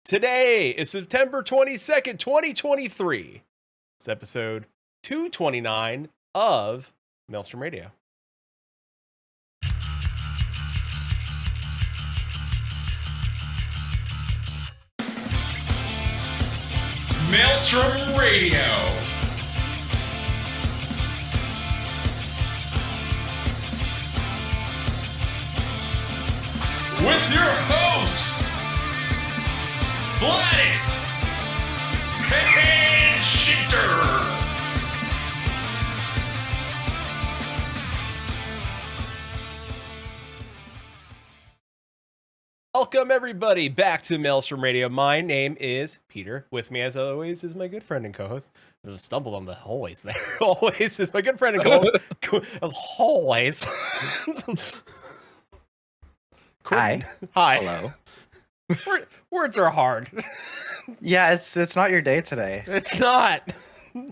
Today is September 22nd, 2023. It's episode 229 of Maelstrom Radio. Maelstrom Radio. With your hosts, fondness and Shitter. Welcome, everybody, back to Maelstrom Radio. My name is Peter. With me, as always, is my good friend and co-host. I stumbled on the always there. Always is my good friend and co-host. Always. Hi. Hi. Hello. Words are hard. Yeah, it's not your day today. It's not. I'm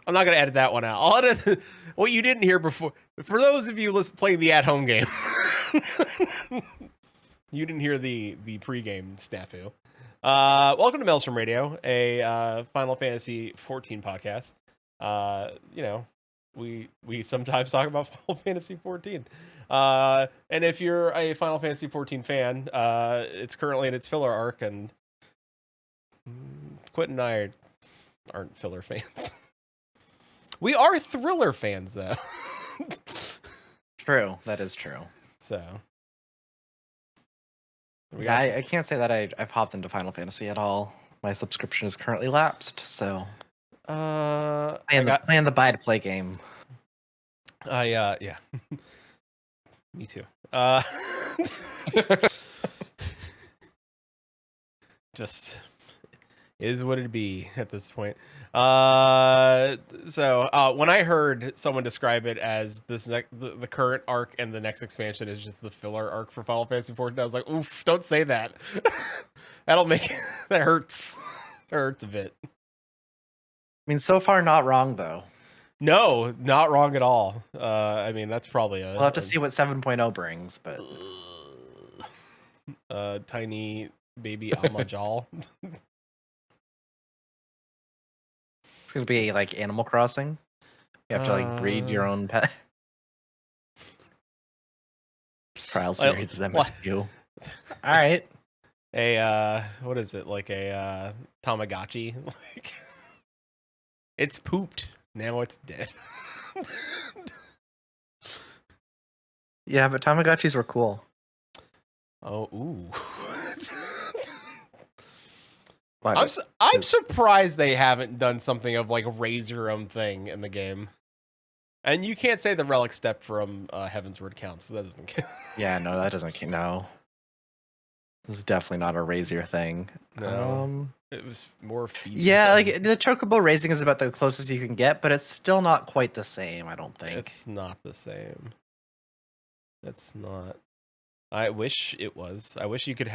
not going to edit that one out. I'll edit what you didn't hear before. For those of you playing the at-home game, you didn't hear the pre-game snafu. Welcome to Maelstrom Radio, a Final Fantasy 14 podcast. We sometimes talk about Final Fantasy 14. And if you're a Final Fantasy 14 fan, it's currently in its filler arc, and Quinton and I aren't filler fans. We are thriller fans, though. True, that is true. So, I can't say that I've hopped into Final Fantasy at all. My subscription is currently lapsed, so playing the buy to play game. Yeah. Me too. Just is what it'd be at this point. So when I heard someone describe it as the current arc and the next expansion is just the filler arc for Final Fantasy 14, I was like, oof, don't say that. That'll make that hurts. It hurts a bit. I mean, so far not wrong though. No, not wrong at all. I mean, that's probably we'll have to see what 7.0 brings, but tiny baby Alma Jal. It's gonna be like Animal Crossing. You have to like breed your own pet. Trial series is MSU. All right. What is it? Like a Tamagotchi? Like it's pooped. Now it's dead. Yeah, but Tamagotchis were cool. Oh, ooh. I'm surprised they haven't done something of like raise your own thing in the game. And you can't say the relic step from Heaven's Word counts. So that doesn't count. Yeah, no, that doesn't count. No. This is definitely not a raise your thing. No. It was more feed. Yeah, like the chocobo raising is about the closest you can get, but it's still not quite the same, I don't think. It's not the same. It's not. I wish it was. I wish you could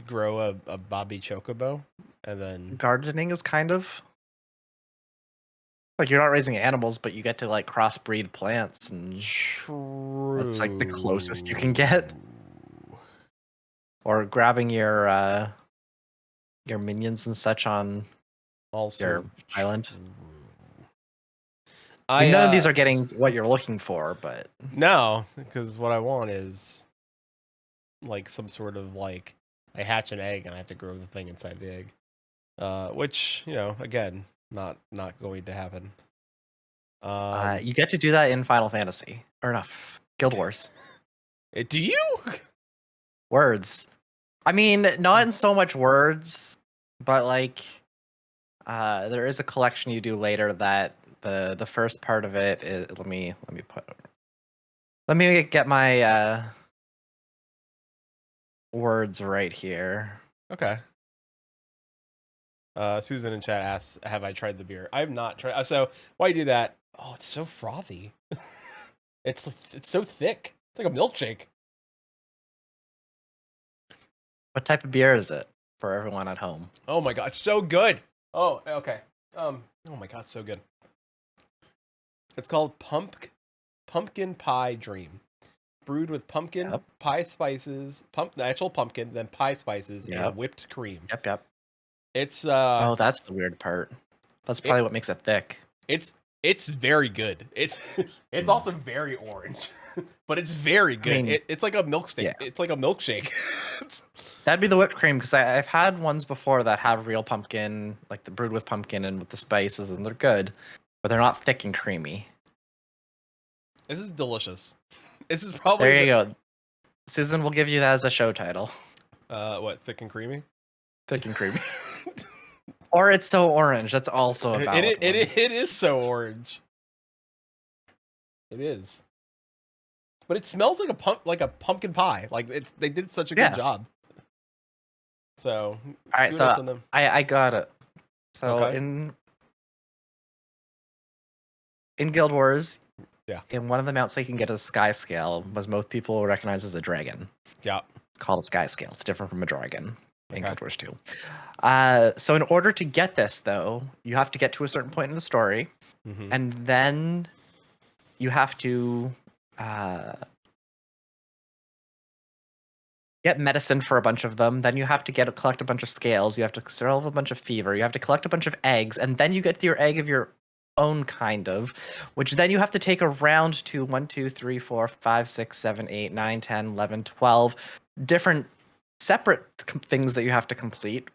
grow a Bobby Chocobo, and then gardening is kind of like you're not raising animals, but you get to like crossbreed plants, and true. That's like the closest you can get. Or grabbing your minions and such on your island. None of these are getting what you're looking for, but no, because what I want is like some sort of like I hatch an egg and I have to grow the thing inside the egg, which again not going to happen. You get to do that in Final Fantasy or not Guild Wars. Do you? Words. I mean, not in so much words, but like there is a collection you do later that the first part of it is let me get my words right here. Okay. Susan in chat asks, have I tried the beer? I have not tried. So why you do that? Oh, it's so frothy. It's so thick. It's like a milkshake. What type of beer is it for everyone at home? Oh my god, it's so good. Oh, okay. Oh my god, so good. It's called Pumpkin Pie Dream. brewed with pumpkin, Yep. pie spices, the actual pumpkin, then pie spices, Yep. and whipped cream. Yep. It's Oh, that's the weird part. That's probably what makes it thick. it's very good. It's also very orange, but it's very good. mean, It's like a milkshake. yeah. It's like a milkshake. That'd be the whipped cream, because I've had ones before that have real pumpkin, like the brewed with pumpkin and with the spices, and they're good, but they're not thick and creamy. This is delicious. This is probably There you go. Susan will give you that as a show title. What, thick and creamy? Thick and creamy. Or it's so orange. That's also a valid It one. is so orange. It is. But it smells like a pumpkin pie. Like they did such a good job. So All right, kudos so on them. I got it. So Okay. in Guild Wars, in one of the mounts that you can get as a sky scale was most people recognize as a dragon. Yeah. It's called a sky scale. It's different from a dragon in Okay. Guild Wars 2. So in order to get this, though, you have to get to a certain point in the story, Mm-hmm. and then you have to get medicine for a bunch of them. Then you have to collect a bunch of scales. You have to solve a bunch of fever. You have to collect a bunch of eggs, and then you get your egg of your own kind of, which then you have to take around to 1, 2, 3, 4, 5, 6, 7, 8, 9, 10, 11, 12 different separate things that you have to complete.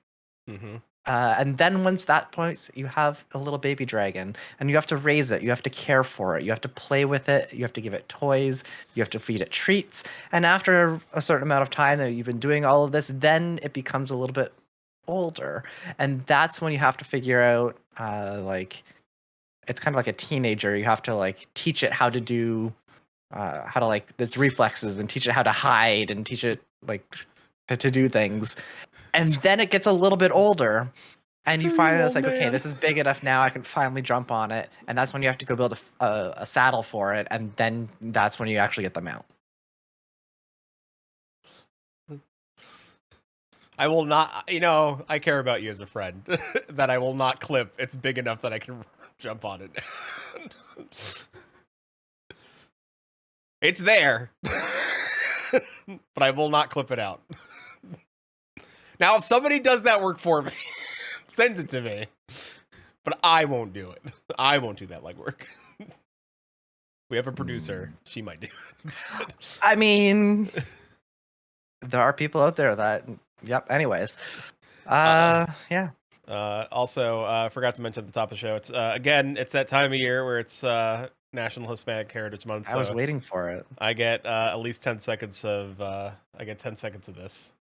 Mm-hmm. And then once that point, you have a little baby dragon, and you have to raise it. You have to care for it. You have to play with it. You have to give it toys. You have to feed it treats. And after a certain amount of time that you've been doing all of this, then it becomes a little bit older. And that's when you have to figure out, it's kind of like a teenager. You have to teach it how to do, how to its reflexes, and teach it how to hide, and teach it to do things. And then it gets a little bit older, and you find it's like, okay, this is big enough now. I can finally jump on it, and that's when you have to go build a saddle for it, and then that's when you actually get the mount. I will not. I care about you as a friend. That I will not clip. It's big enough that I can jump on it. It's there, but I will not clip it out. Now, if somebody does that work for me, send it to me. But I won't do it. I won't do that legwork. We have a producer. She might do it. I mean, there are people out there that. Yep. Anyways, yeah. Also, forgot to mention at the top of the show. It's again, it's that time of year where it's National Hispanic Heritage Month. So I was waiting for it. I get at least 10 seconds of. I get 10 seconds of this.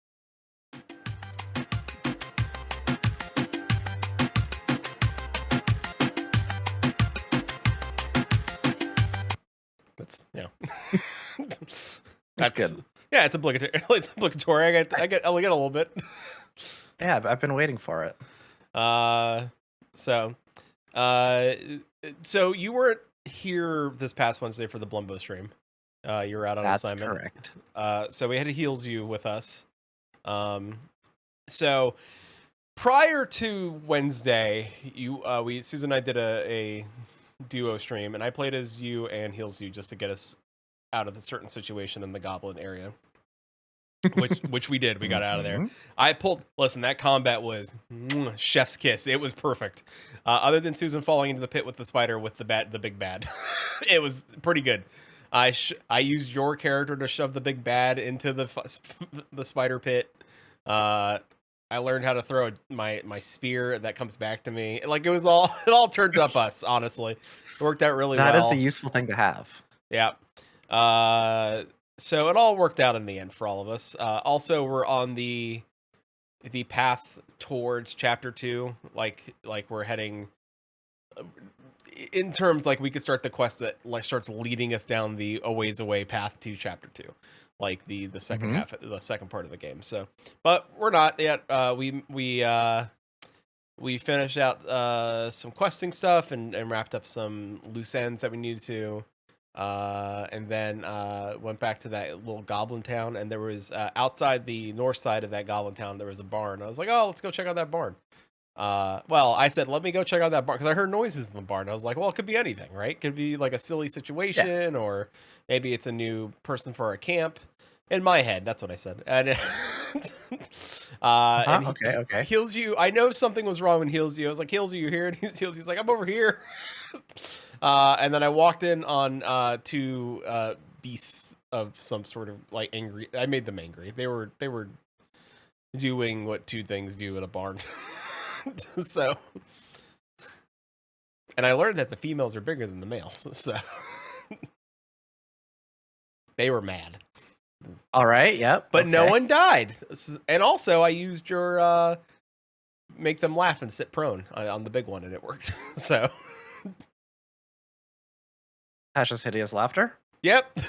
That's That's good. Yeah, it's obligatory. It's obligatory. I get a little bit. Yeah, I've been waiting for it. So you weren't here this past Wednesday for the Blumbo stream. You were out on assignment. That's correct. So we had to heals you with us. So prior to Wednesday, Susan and I did a duo stream, and I played as you and heals you just to get us out of a certain situation in the goblin area. which we did. We got out of there. Listen, that combat was chef's kiss. It was perfect. Other than Susan falling into the pit with the spider with the big bad. It was pretty good. I used your character to shove the big bad into the spider pit. I learned how to throw my spear that comes back to me. Like it all turned up us, honestly. It worked out really well. That is a useful thing to have. Yeah. So it all worked out in the end for all of us. Also, we're on the path towards chapter 2. Like we're heading in terms we could start the quest that starts leading us down the a ways away path to chapter 2. Like the second half, the second part of the game. So, but we're not yet. We finished out some questing stuff and wrapped up some loose ends that we needed to. And then went back to that little goblin town, and there was outside the north side of that goblin town there was a barn. I was like, oh, let's go check out that barn. Well, I said, let me go check out that barn because I heard noises in the barn. I was like, well, it could be anything, right? Could be like a silly situation, or maybe it's a new person for our camp. In my head, that's what I said. And and Okay. Heals you. I know something was wrong when Heals you. I was like, Heals you, you're here. And He's like, I'm over here. And then I walked in on two beasts of some sort of like angry. I made them angry. They were doing what two things do in a barn. So, and I learned that the females are bigger than the males. So they were mad. All right. Yep. But no one died. And also, I used your make them laugh and sit prone on the big one, and it worked. So, Tasha's hideous laughter. Yep.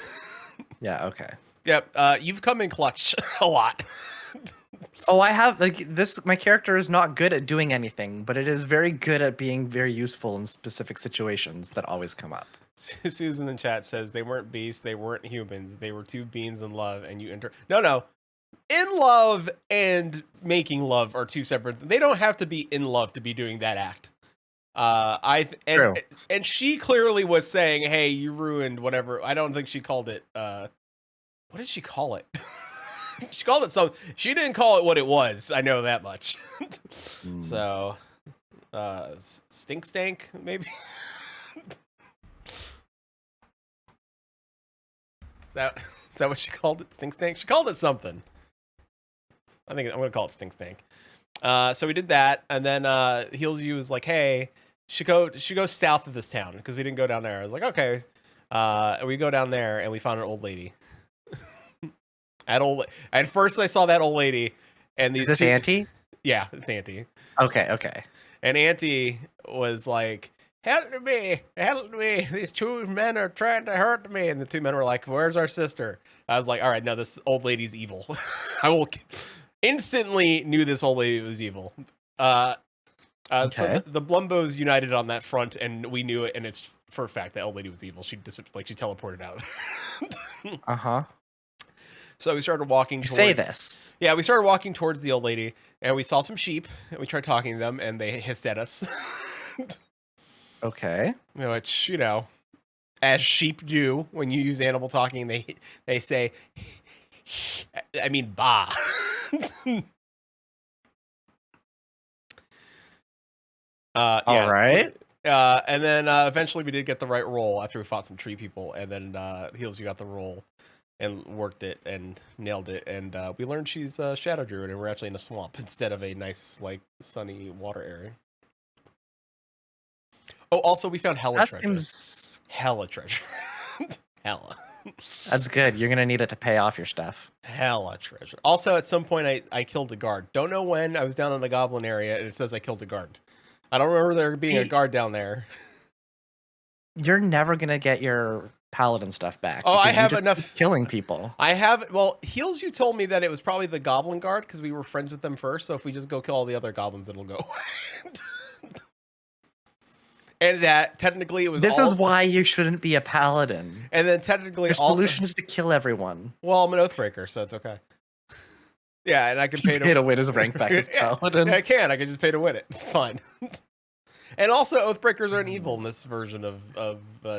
Yeah. Okay. Yep. You've come in clutch a lot. Oh, I have this. My character is not good at doing anything, but it is very good at being very useful in specific situations that always come up. Susan in chat says they weren't beasts, they weren't humans, they were two beings in love, and you enter. No, in love and making love are two separate. They don't have to be in love to be doing that act. True. And she clearly was saying, "Hey, you ruined whatever." I don't think she called it. What did she call it? She called it something. She didn't call it what it was. I know that much. So, stink stank maybe. Is that what she called it? Stink stank? She called it something. I think I'm gonna call it stink stank. So we did that, and then Heals You was like, "Hey, she go south of this town because we didn't go down there." I was like, "Okay." And we go down there, and we found an old lady. At first, I saw that old lady, and these. Is this Auntie? Yeah, it's Auntie. Okay. And Auntie was like, help me, these two men are trying to hurt me. And the two men were like, where's our sister? I was like, all right, no, this old lady's evil. I instantly knew this old lady was evil. So the Blumbos united on that front, and we knew it, and it's for a fact that old lady was evil. She teleported out. So we started walking towards... Say this. Yeah, we started walking towards the old lady, and we saw some sheep, and we tried talking to them, and they hissed at us. Okay. Which, as sheep do when you use animal talking, they say, I mean, bah. All right. And then eventually we did get the right roll after we fought some tree people, and then Heals You got the roll and worked it and nailed it, and we learned she's a shadow druid, and we're actually in a swamp instead of a nice, sunny water area. Oh, also we found hella treasure. Hella treasure. Hella. That's good. You're gonna need it to pay off your stuff. Hella treasure. Also, at some point, I killed a guard. Don't know when. I was down in the goblin area, and it says I killed a guard. I don't remember there being a guard down there. You're never gonna get your paladin stuff back. Oh, I have enough killing people. I have. Well, Heals You told me that it was probably the goblin guard because we were friends with them first. So if we just go kill all the other goblins, it'll go. And that technically it was. This is why you shouldn't be a paladin. And then technically, your solution is to kill everyone. Well, I'm an Oathbreaker, so it's okay. Yeah, and I can pay to win his rank back as paladin. I can just pay to win it. It's fine. And also, Oathbreakers aren't evil in this version of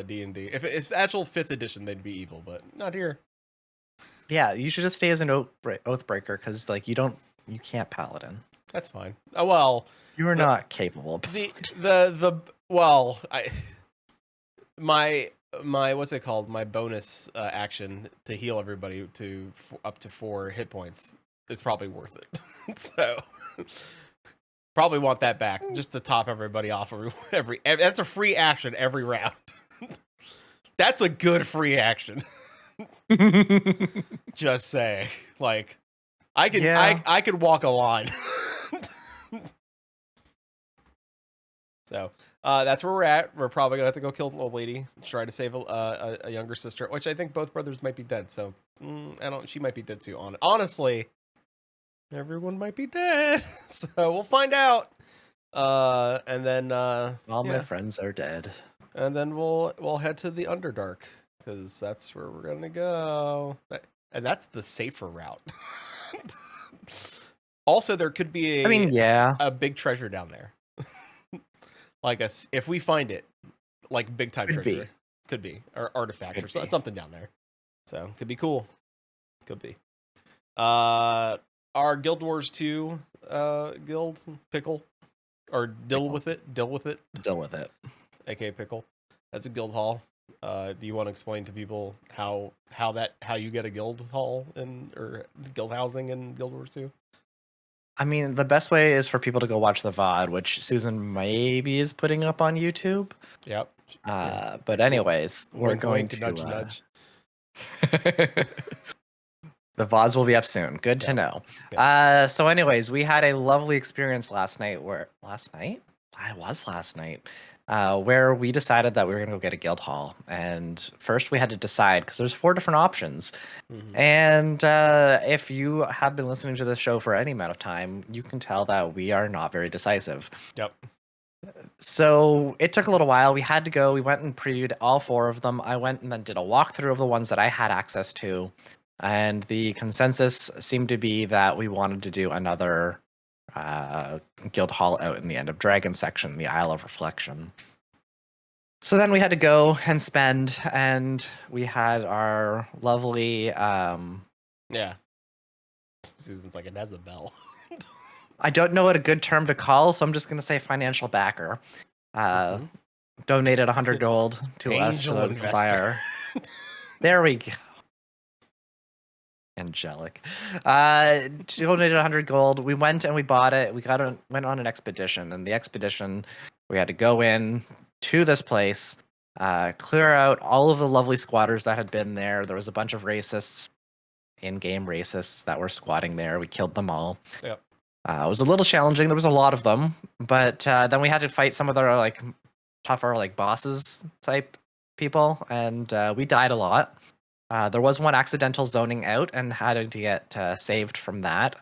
D&D. If it's actual 5th edition, they'd be evil, but not here. Yeah, you should just stay as an Oathbreaker because you can't paladin. That's fine. Oh well, you are not capable. My what's it called? My bonus action to heal everybody to up to 4 hit points is probably worth it. So probably want that back just to top everybody off every. That's a free action every round. That's a good free action. Just say, I could walk a line. So that's where we're at. We're probably gonna have to go kill the old lady, try to save a younger sister, which I think both brothers might be dead. So she might be dead too. Honestly, everyone might be dead. So we'll find out. And then all my friends are dead. And then we'll head to the Underdark because that's where we're gonna go. And that's the safer route. Also, there could be I mean, yeah. a big treasure down there. Like if we find it, like big time Could be. treasure. Could be. Or artifact Could or be. something down there. So could be cool. Could be. Our Guild Wars 2 guild Pickle. Or Deal with it. Deal with it. AKA Pickle. That's a guild hall. Do you want to explain to people how you get a guild hall or guild housing in Guild Wars 2? I mean, the best way is for people to go watch the VOD, which Susan maybe is putting up on YouTube. Yep. But anyways, we're Wink, going wink, to nudge, nudge. The VODs will be up soon. Good to know. So anyways, we had a lovely experience last night where we decided that we were going to go get a guild hall. And first we had to decide because there's 4 different options. Mm-hmm. And if you have been listening to the show for any amount of time, you can tell that we are not very decisive. Yep. So it took a little while. We had to go. We went and previewed all 4 of them. I went and then did a walkthrough of the ones that I had access to. And the consensus seemed to be that we wanted to do another guild hall out in the End of Dragon section, the Isle of Reflection. So then we had to go and spend, and we had our lovely... Yeah. Susan's like, it has a bell. I don't know what a good term to call, so I'm just going to say financial backer. Donated 100 gold to us Angel to investor. buy our... There we go. Angelic. Donated 100 gold. We went and we bought it. We went on an expedition, and the expedition, we had to go in to this place, clear out all of the lovely squatters that had been there. There was a bunch of racists, in-game racists that were squatting there. We killed them all. Yep. It was a little challenging. There was a lot of them, but then we had to fight some of their like tougher like bosses type people, and we died a lot. There was one accidental zoning out and had to get saved from that.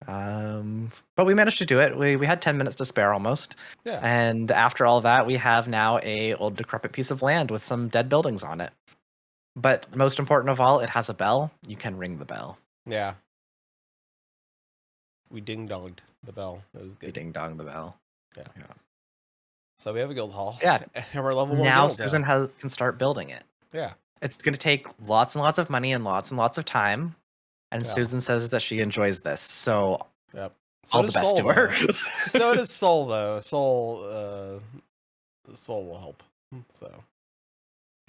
But we managed to do it. We had 10 minutes to spare almost. Yeah. And after all that, we have now a old decrepit piece of land with some dead buildings on it. But most important of all, it has a bell. You can ring the bell. Yeah. We ding-donged the bell. It was good. We ding-dong the bell. Yeah. So we have a guild hall. Yeah. And we're level 1 Now guild Susan can start building it. Yeah. It's going to take lots and lots of money and lots of time. And Susan says that she enjoys this. So yep. all the best to her. So does Soul, though. Soul will help. So.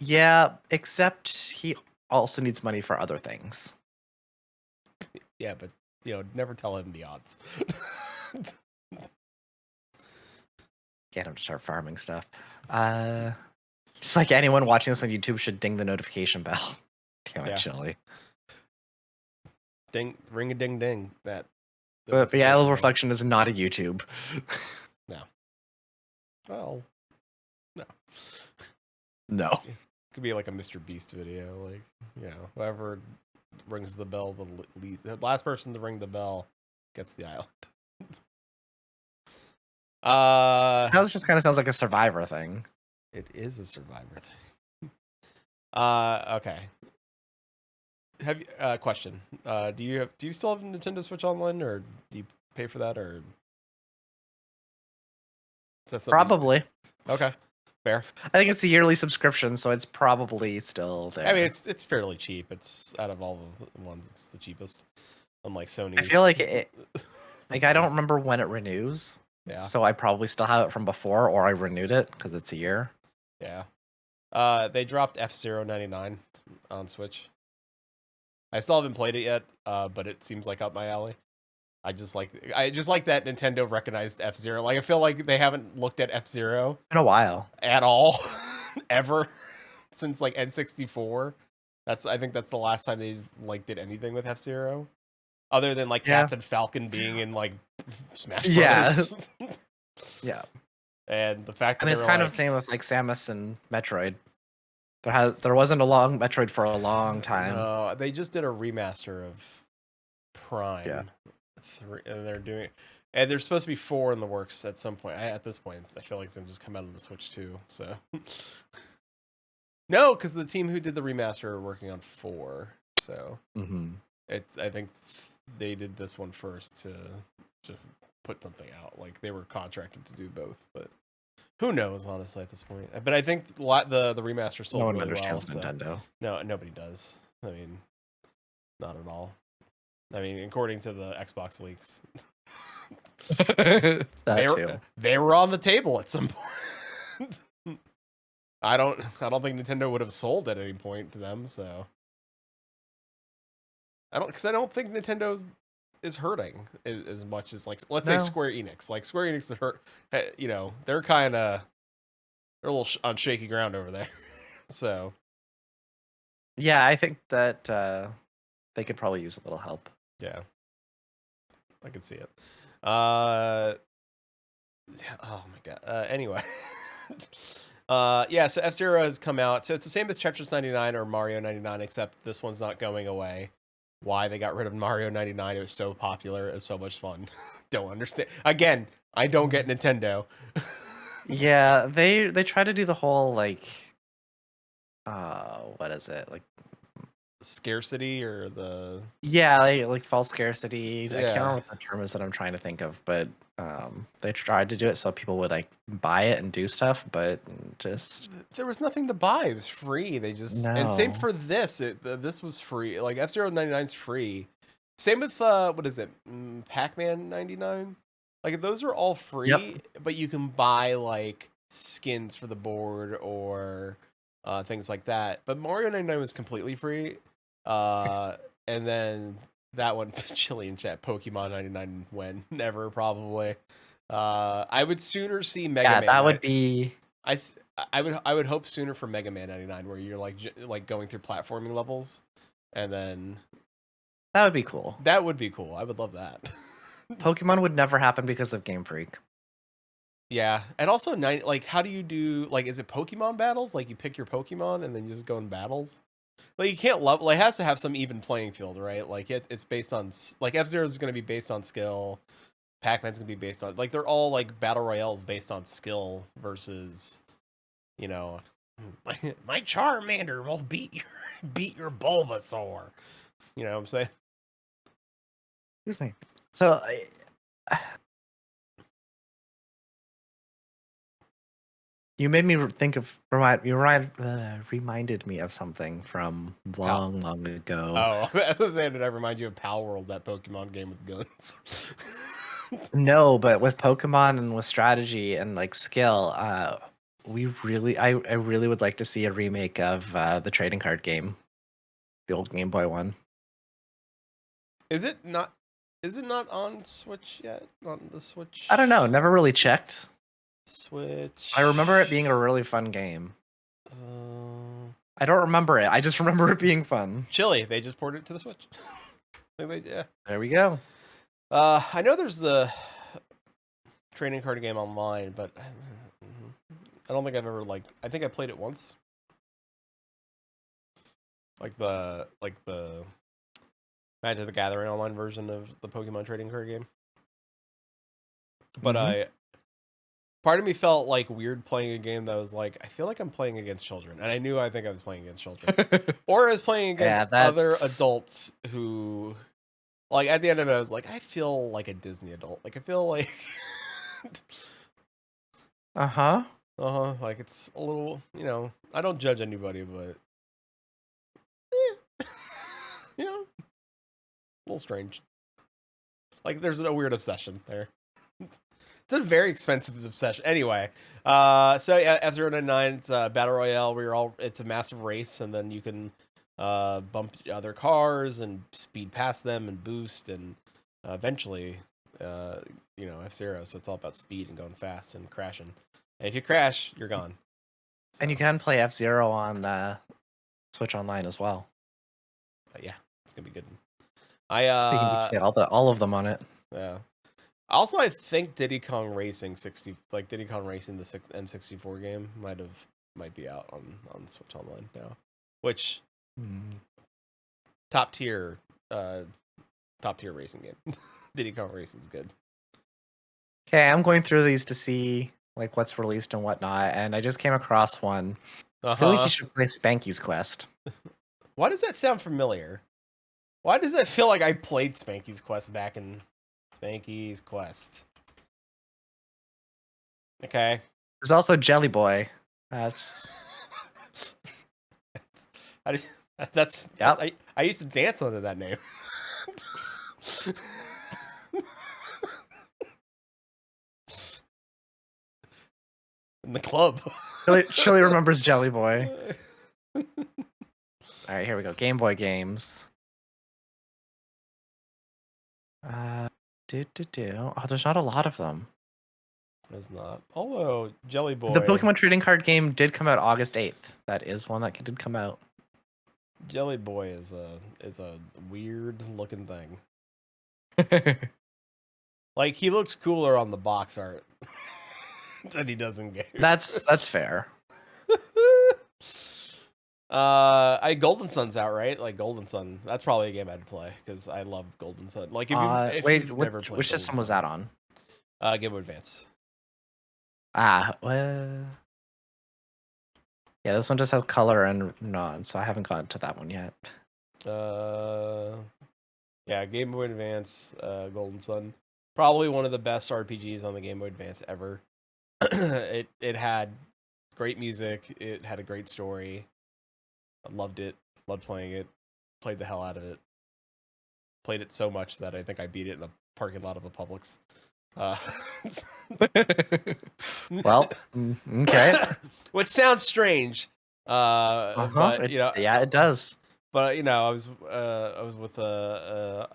Yeah, except he also needs money for other things. Yeah, but, never tell him the odds. Get him to start farming stuff. Just like anyone watching this on YouTube should ding the notification bell. Damn it, Chili. Ding, ring a ding ding. But the Isle of Reflection is not a YouTube. No. Well, no. No. It could be like a Mr. Beast video. Like, whoever rings the bell the last person to ring the bell gets the island. That just kind of sounds like a Survivor thing. It is a Survivor thing. Okay. Have you question? Do you still have Nintendo Switch Online, or do you pay for that, or probably? Okay, fair. I think it's a yearly subscription, so it's probably still there. I mean, it's fairly cheap. It's out of all the ones, it's the cheapest. Unlike Sony. I feel like I don't remember when it renews. Yeah. So I probably still have it from before, or I renewed it because it's a year. Yeah. They dropped F-099 on Switch. I still haven't played it yet, but it seems like up my alley. I just like that Nintendo recognized F-Zero. Like, I feel like they haven't looked at F-Zero in a while at all, ever, since like N64. I think that's the last time they did anything with F-Zero, other than Captain Falcon being in Smash Brothers. Yeah. And the fact that it's kind of the same with Samus and Metroid. There wasn't a long Metroid for a long time. No, they just did a remaster of Prime. Yeah. 3, and there's supposed to be 4 in the works at some point. At this point, I feel like it's gonna just come out on the Switch too. So no, because the team who did the remaster are working on 4. So I think they did this one first to just put something out. Like they were contracted to do both, but who knows, honestly, at this point. But I think the remaster sold No one really well. understands So Nintendo. no, nobody does. I mean, not at all. I mean, according to the Xbox leaks, they were on the table at some point. I don't think Nintendo would have sold at any point to them. So I don't think Nintendo is hurting as much as, like, let's say Square Enix. Like Square Enix is hurt. You know, they're a little on shaky ground over there. So yeah, I think that they could probably use a little help. yeah, I can see it. Yeah, oh my god. Anyway. Yeah, so F-Zero has come out. So it's the same as Tetris 99 or Mario 99, except this one's not going away. Why they got rid of Mario 99? It was so popular. It was so much fun. Don't understand. Again, I don't get Nintendo. Yeah, they try to do the whole, like, what is it? Like, scarcity or the... Yeah, like false scarcity. I Yeah. can't remember what the term is that I'm trying to think of, but they tried to do it so people would, like, buy it and do stuff, but just... There was nothing to buy. It was free. They just... And same for this. This was free. Like, F-Zero 99's free. Same with, what is it? Pac-Man 99? Like, those are all free, but you can buy, like, skins for the board or things like that. But Mario 99 was completely free. And then that one, Chili in chat, Pokemon 99 when? Never, probably. I would sooner see Mega Man. Yeah, that would be... I would hope sooner for Mega Man 99, where you're like going through platforming levels, and then that would be cool. That would be cool. I would love that. Pokemon would never happen because of Game Freak. Yeah, and also like, how do you do, like, is it Pokemon battles? Like, you pick your Pokemon and then you just go in battles. Like, you can't level. Like, it has to have some even playing field, right? Like, it's based on, like, F-Zero is going to be based on skill. Pac-Man's going to be based on, like, they're all, like, battle royales based on skill versus, you know, my Charmander will beat your Bulbasaur. You know what I'm saying? Excuse me. So, you made me think of reminded me of something from long ago. Oh, did I remind you of Power World, that Pokemon game with guns? No, but with Pokemon and with strategy and, like, skill, I really would like to see a remake of the trading card game, the old Game Boy one. Is it not on Switch yet? On the Switch? I don't know. Never really checked. Switch. I remember it being a really fun game. I don't remember it. I just remember it being fun. Chili. They just ported it to the Switch. Yeah. There we go. I know there's the trading card game online, but I don't think I've ever, like, I think I played it once. Like the Magic the Gathering online version of the Pokemon trading card game. But part of me felt, like, weird playing a game that was like, I feel like I'm playing against children. And I think I was playing against children. Or I was playing against other adults who, like, at the end of it, I was like, I feel like a Disney adult. Like, I feel like... Like, it's a little, you know, I don't judge anybody, but... you know, a little strange. Like, there's a weird obsession there. It's a very expensive obsession. Anyway, so yeah, F-Zero 99, it's a battle royale where it's a massive race, and then you can bump other cars and speed past them and boost, and eventually, you know, F-Zero, so it's all about speed and going fast and crashing. And if you crash, you're gone. So. And you can play F-Zero on Switch Online as well. Yeah, it's gonna be good. So you can just play all of them on it. Yeah. Also, I think Diddy Kong Racing the N64 game might be out on Switch Online now, which top tier racing game. Diddy Kong Racing's good. Okay, I'm going through these to see, like, what's released and whatnot, and I just came across one. I feel like you should play Spanky's Quest. Why does that sound familiar? Why does it feel like I played Spanky's Quest back in Spanky's Quest? Okay. There's also Jelly Boy. That's That's Yep. I used to dance under that name. In the club. Chili remembers Jelly Boy. All right, here we go. Game Boy games. Oh, there's not a lot of them. It's not. Although Jelly Boy. The Pokemon trading card game did come out August 8th. That is one that did come out. Jelly Boy is a weird looking thing. Like he looks cooler on the box art than he does in game. That's fair. Golden Sun's out, right? Like Golden Sun. That's probably a game I'd play because I love Golden Sun. Like if you've never played which system was that on? Game Boy Advance. Well, yeah, this one just has color and none, so I haven't gotten to that one yet. Yeah, Game Boy Advance, Golden Sun. Probably one of the best RPGs on the Game Boy Advance ever. It had great music. It had a great story. I loved it. Loved playing it. Played the hell out of it. Played it so much that I think I beat it in the parking lot of a Publix. Well, okay. Which sounds strange. But you know, yeah, it does. But you know, I was with an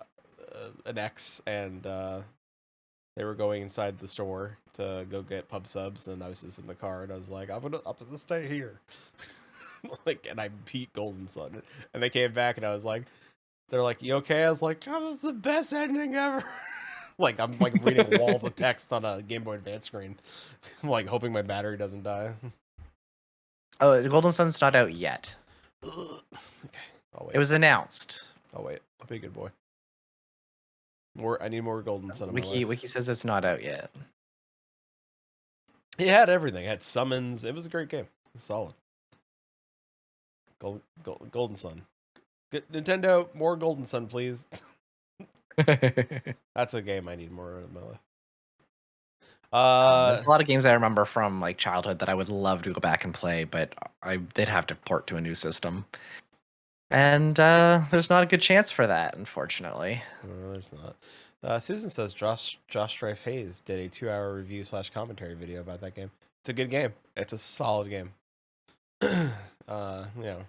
ex, and they were going inside the store to go get pub subs, and I was just in the car, and I was like, I'm gonna stay here. Like, and I beat Golden Sun, and they came back, and I was like, they're like, you okay? I was like, oh, this is the best ending ever. Like I'm like reading walls of text on a Game Boy Advance screen. I'm like hoping my battery doesn't die. Oh, the Golden Sun's not out yet. Okay, I'll wait. It was announced. I'll wait. I'll be a good boy. I need more Golden Sun. Wiki says it's not out yet. It had everything. It had summons. It was a great game. It's solid. Golden Sun. Good, Nintendo, more Golden Sun, please. That's a game I need more of in my life. There's a lot of games I remember from like childhood that I would love to go back and play, but they'd have to port to a new system. And there's not a good chance for that, unfortunately. No, there's not. Susan says Josh Strife Hayes did a 2-hour review / commentary video about that game. It's a good game. It's a solid game. You know,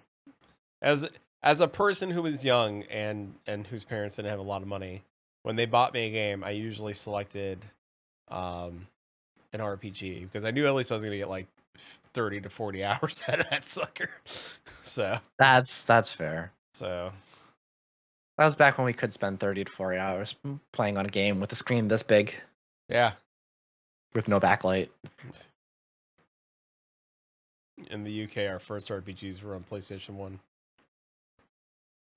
as a person who was young and whose parents didn't have a lot of money, when they bought me a game, I usually selected an RPG because I knew at least I was going to get like 30 to 40 hours out of that sucker. So that's fair. So that was back when we could spend 30 to 40 hours playing on a game with a screen this big. Yeah. With no backlight. In the UK, our first RPGs were on PlayStation 1.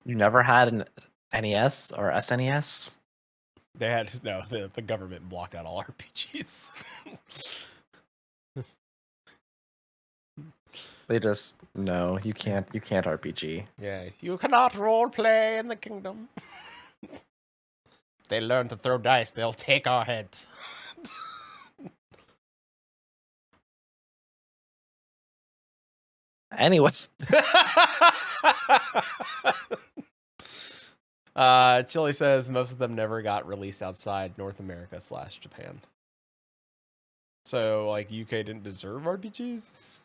You never had an NES or SNES? They had the government blocked out all RPGs. They just no, you can't RPG. Yeah, you cannot role play in the kingdom. They learn to throw dice, they'll take our heads. Anyway. Chili says most of them never got released outside North America / Japan. So, like, UK didn't deserve RPGs?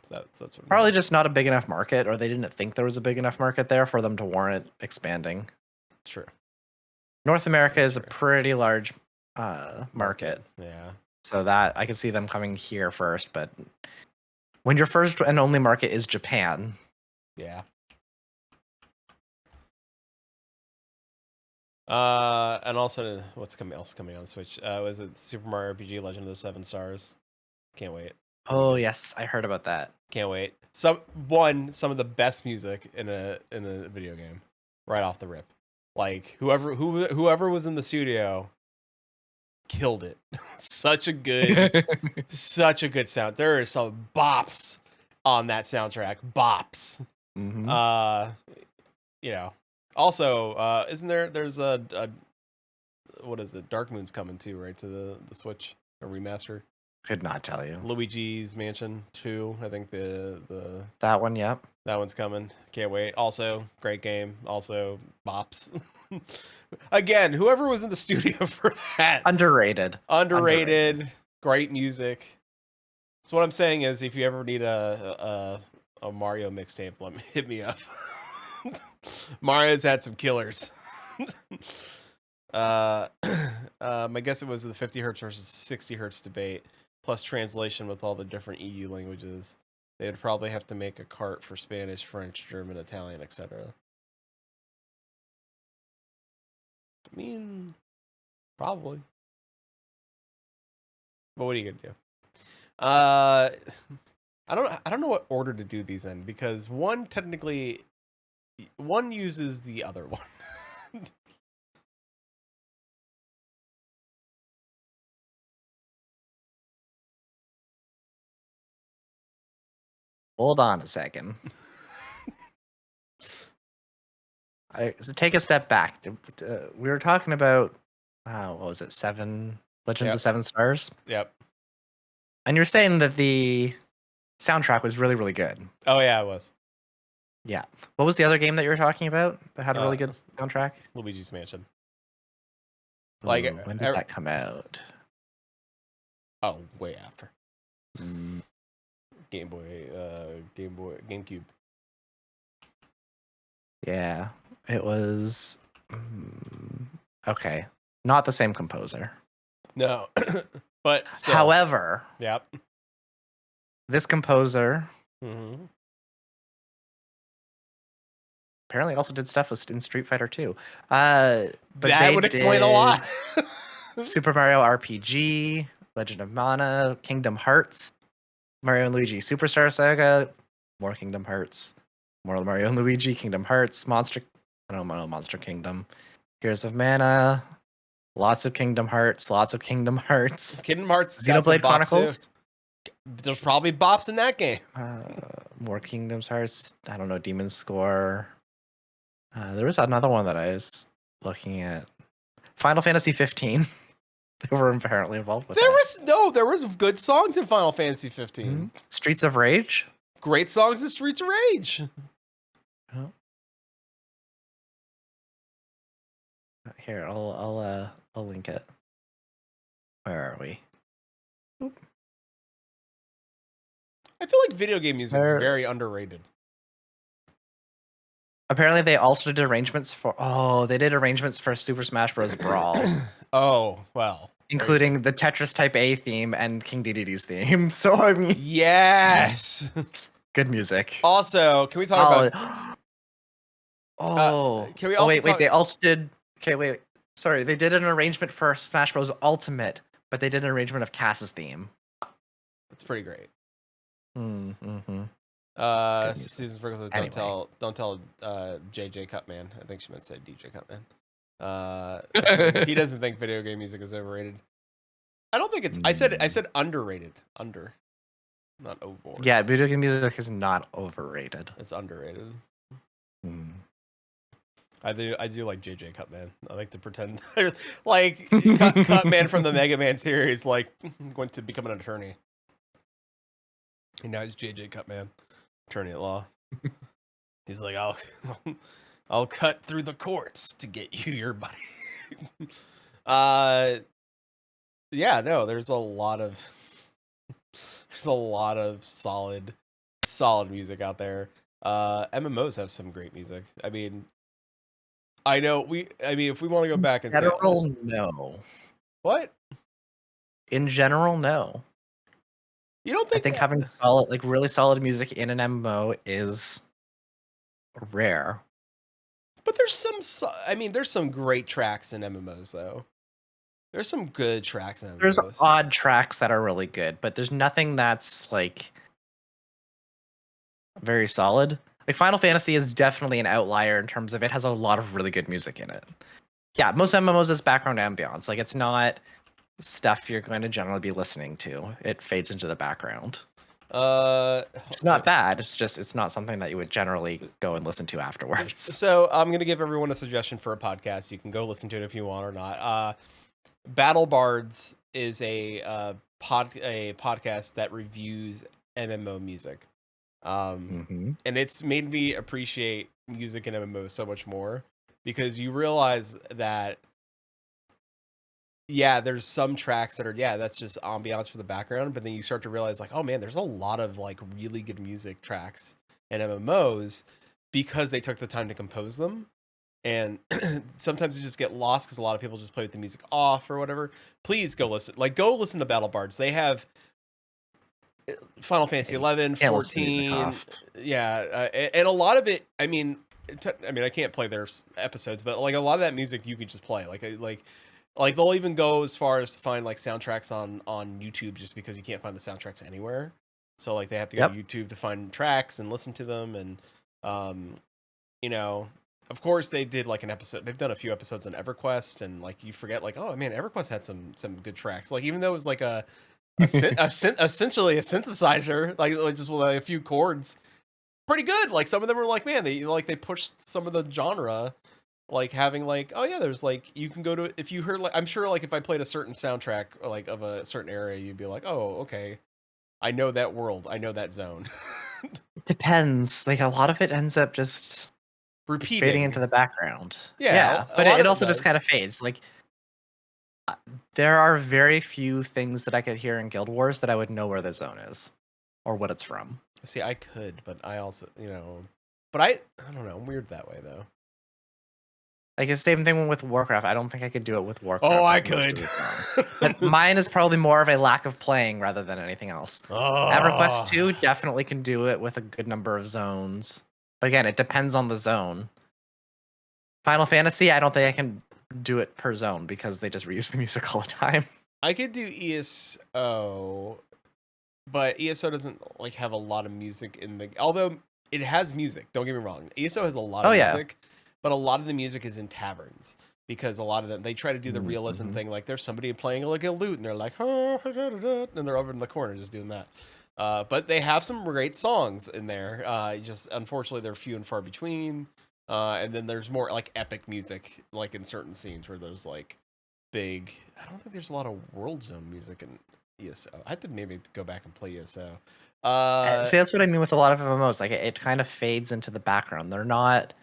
That's what probably just not a big enough market, or they didn't think there was a big enough market there for them to warrant expanding. True. North America is a pretty large market. Yeah. So that I can see them coming here first, but when your first and only market is Japan. Yeah. And also, what's coming on Switch? Was it Super Mario RPG Legend of the Seven Stars? Can't wait. Oh yes, I heard about that. Can't wait. Some of the best music in a video game, right off the rip. Like whoever was in the studio killed it. Such a good sound. There are some bops on that soundtrack. Bops. Mhm. You know. Also, isn't there's a what is it? Dark Moon's coming too, right? To the Switch, a remaster. Could not tell you. Luigi's Mansion 2, I think the That one, yep. that one's coming. Can't wait. Also, great game. Also, bops. Again, whoever was in the studio for that. Underrated. Underrated. Great music. So what I'm saying is, if you ever need a Mario mixtape, hit me up. Mario's had some killers. I guess it was the 50 hertz versus 60 hertz debate, plus translation with all the different EU languages. They'd probably have to make a cart for Spanish, French, German, Italian, etc. I mean, probably. But what are you gonna do? I don't know what order to do these in, because one uses the other one. Hold on a second. Take a step back. We were talking about, what was it, Legend of the Seven Stars? Yep. And you're saying that the soundtrack was really, really good. Oh yeah, it was. Yeah. What was the other game that you were talking about that had a really good soundtrack? Luigi's Mansion. Ooh, when did that come out? Oh, way after. Mm. GameCube. Yeah, it was. Okay, not the same composer. No, but still. However, Yep. this composer Mm-hmm. apparently also did stuff in Street Fighter 2. But that would explain a lot. Super Mario RPG, Legend of Mana, Kingdom Hearts, Mario and Luigi Superstar Saga, more Kingdom Hearts, more Mario and Luigi, Kingdom Hearts, Monster Kingdom, Heroes of Mana, lots of Kingdom Hearts, Kingdom Hearts. Xenoblade Chronicles. There's probably bops in that game. More Kingdom Hearts. I don't know, Demon's Score. There was another one that I was looking at. Final Fantasy 15. They were apparently involved with there was good songs in Final Fantasy 15. Mm-hmm. Streets of Rage. Great songs in Streets of Rage. Oh. Here, I'll link it. Where are we? I feel like video game music is very underrated. Apparently, they also did arrangements for. Oh, they did arrangements for Super Smash Bros. Brawl. Oh, well. Including the Tetris Type A theme and King Dedede's theme. So, I mean. Yes. Good music. Also, can we talk about. Can we also wait, they also did. Okay, wait. Sorry, they did an arrangement for Smash Bros. Ultimate, but they did an arrangement of Cass's theme. That's pretty great. Mm-hmm. Susan Sprinkles says, don't tell JJ Cutman. I think she meant to say DJ Cutman. He doesn't think video game music is overrated. I don't think it's. I said underrated. Under, not over. Yeah, video game music is not overrated. It's underrated. Mm. I do like JJ Cutman. I like to pretend like Cutman from the Mega Man series, like went to become an attorney. And now he's JJ Cutman, attorney at law. He's like, I'll cut through the courts to get you your money. Yeah, no, there's a lot of solid music out there. MMOs have some great music. I mean, if we want to go back and say, no. What? In general, no. You don't think? I think having solid, really solid music in an MMO is rare. But there's some great tracks in MMOs though. There's some good tracks in MMOs. There's odd tracks that are really good, but there's nothing that's like very solid. Like Final Fantasy is definitely an outlier in terms of it has a lot of really good music in it. Yeah, most MMOs is background ambience. Like it's not stuff you're going to generally be listening to. It fades into the background. It's not bad. It's not something that you would generally go and listen to afterwards. So I'm gonna give everyone a suggestion for a podcast. You can go listen to it if you want or not. Battle Bards is a podcast that reviews MMO music. And it's made me appreciate music in MMOs so much more, because you realize that there's some tracks that are that's just ambiance for the background, but then you start to realize like, oh man, there's a lot of like really good music tracks in MMOs because they took the time to compose them. And sometimes you just get lost because a lot of people just play with the music off or whatever. Please go listen to Battle Bards. They have Final Fantasy 11, 14, and a lot of it. I mean, I can't play their episodes, but like a lot of that music you can just play. Like they'll even go as far as to find like soundtracks on YouTube, just because you can't find the soundtracks anywhere. So like they have to go to YouTube to find tracks and listen to them, and of course they did like an episode. They've done a few episodes on EverQuest, and like you forget like, oh man, EverQuest had some good tracks. Like even though it was like essentially a synthesizer, like just with like a few chords, pretty good. Like some of them were like, man, they pushed some of the genre, like having like, oh yeah, there's like, you can go to, if you heard like, I'm sure like if I played a certain soundtrack like of a certain area, you'd be like, oh okay, I know that world, I know that zone. It depends. Like a lot of it ends up just repeating, fading into the background. Yeah, but it also just kind of fades. Like there are very few things that I could hear in Guild Wars that I would know where the zone is or what it's from. See, I could, but I also, but I don't know. I'm weird that way though. Like the same thing with Warcraft. I don't think I could do it with Warcraft. Oh, I could. But mine is probably more of a lack of playing rather than anything else. EverQuest 2 definitely can do it with a good number of zones. But again, it depends on the zone. Final Fantasy, I don't think I can do it per zone because they just reuse the music all the time. I could do ESO, but ESO doesn't like have a lot of music in the, although it has music, don't get me wrong. ESO has a lot of music, but a lot of the music is in taverns, because a lot of them, they try to do the realism thing. Like there's somebody playing like a lute and they're like, and they're over in the corner just doing that. But they have some great songs in there. Just unfortunately they're few and far between. And then there's more like epic music, like in certain scenes where there's like big, I don't think there's a lot of World Zone music in ESO. I have to maybe go back and play ESO. See, that's what I mean with a lot of MMOs. Like it kind of fades into the background. They're not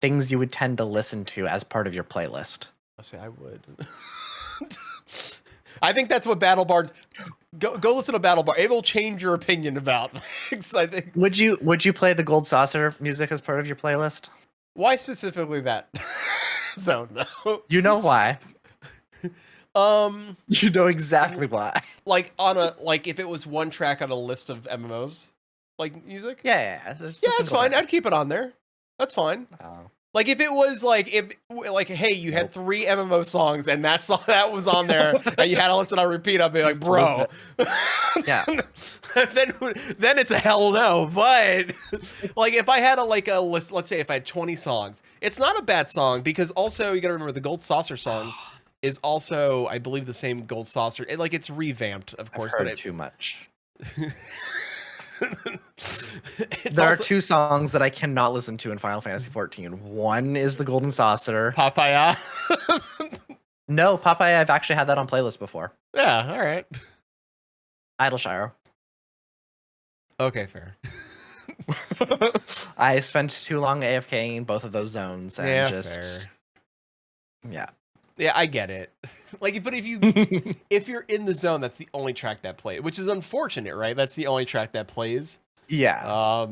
things you would tend to listen to as part of your playlist. I'll say I would. I think that's what Battle Bards. Go listen to Battle Bard. It will change your opinion about things, I think. Would you play the Gold Saucer music as part of your playlist? Why specifically that zone though? You know why. You know exactly why. Like if it was one track on a list of MMOs, like music. Yeah, that's fine. I'd keep it on there. That's fine. Oh. Like if it was like hey, you had 3 MMO songs and that song that was on there and you had to listen on repeat, I'd be like, bro. Yeah. then it's a hell no. But like if I had a list, let's say if I had 20 songs, it's not a bad song, because also you gotta remember the Gold Saucer song is also, I believe, the same Gold Saucer. It's revamped, of course, I've heard but too much. There are 2 songs that I cannot listen to in Final Fantasy 14. One is the Golden Saucer. Papaya. No, Papaya, I've actually had that on playlist before. Yeah, all right. Idleshire. Okay, fair. I spent too long AFKing in both of those zones and fair. Yeah, I get it. Like, but if you're in the zone, that's the only track that plays, which is unfortunate, right? That's the only track that plays. Yeah.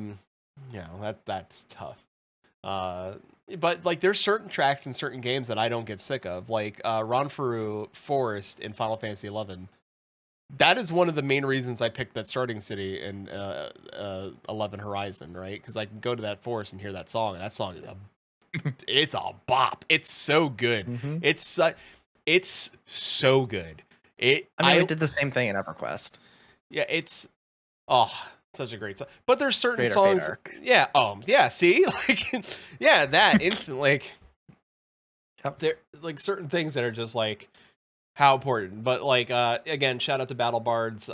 That's tough. But like, there's certain tracks in certain games that I don't get sick of, like Ranfuru Forest in Final Fantasy 11. That is one of the main reasons I picked that starting city in 11 Horizon, right? Because I can go to that forest and hear that song, and that song is it's a bop. It's so good. Mm-hmm. It's so good. I did the same thing in EverQuest. Yeah, it's such a great song. But there's certain songs. Yeah. See, that instant, like, there like certain things that are just like how important. But like again, shout out to Battle Bards.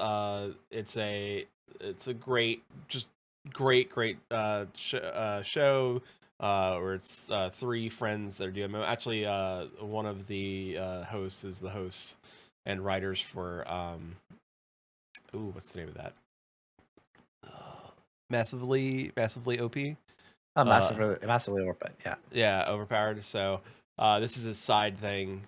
It's a it's a great show where it's three friends that are doing. Actually, one of the hosts is the host and writers for what's the name of that? Massively OP. Massively overpowered. Yeah. Yeah, overpowered. So this is his side thing.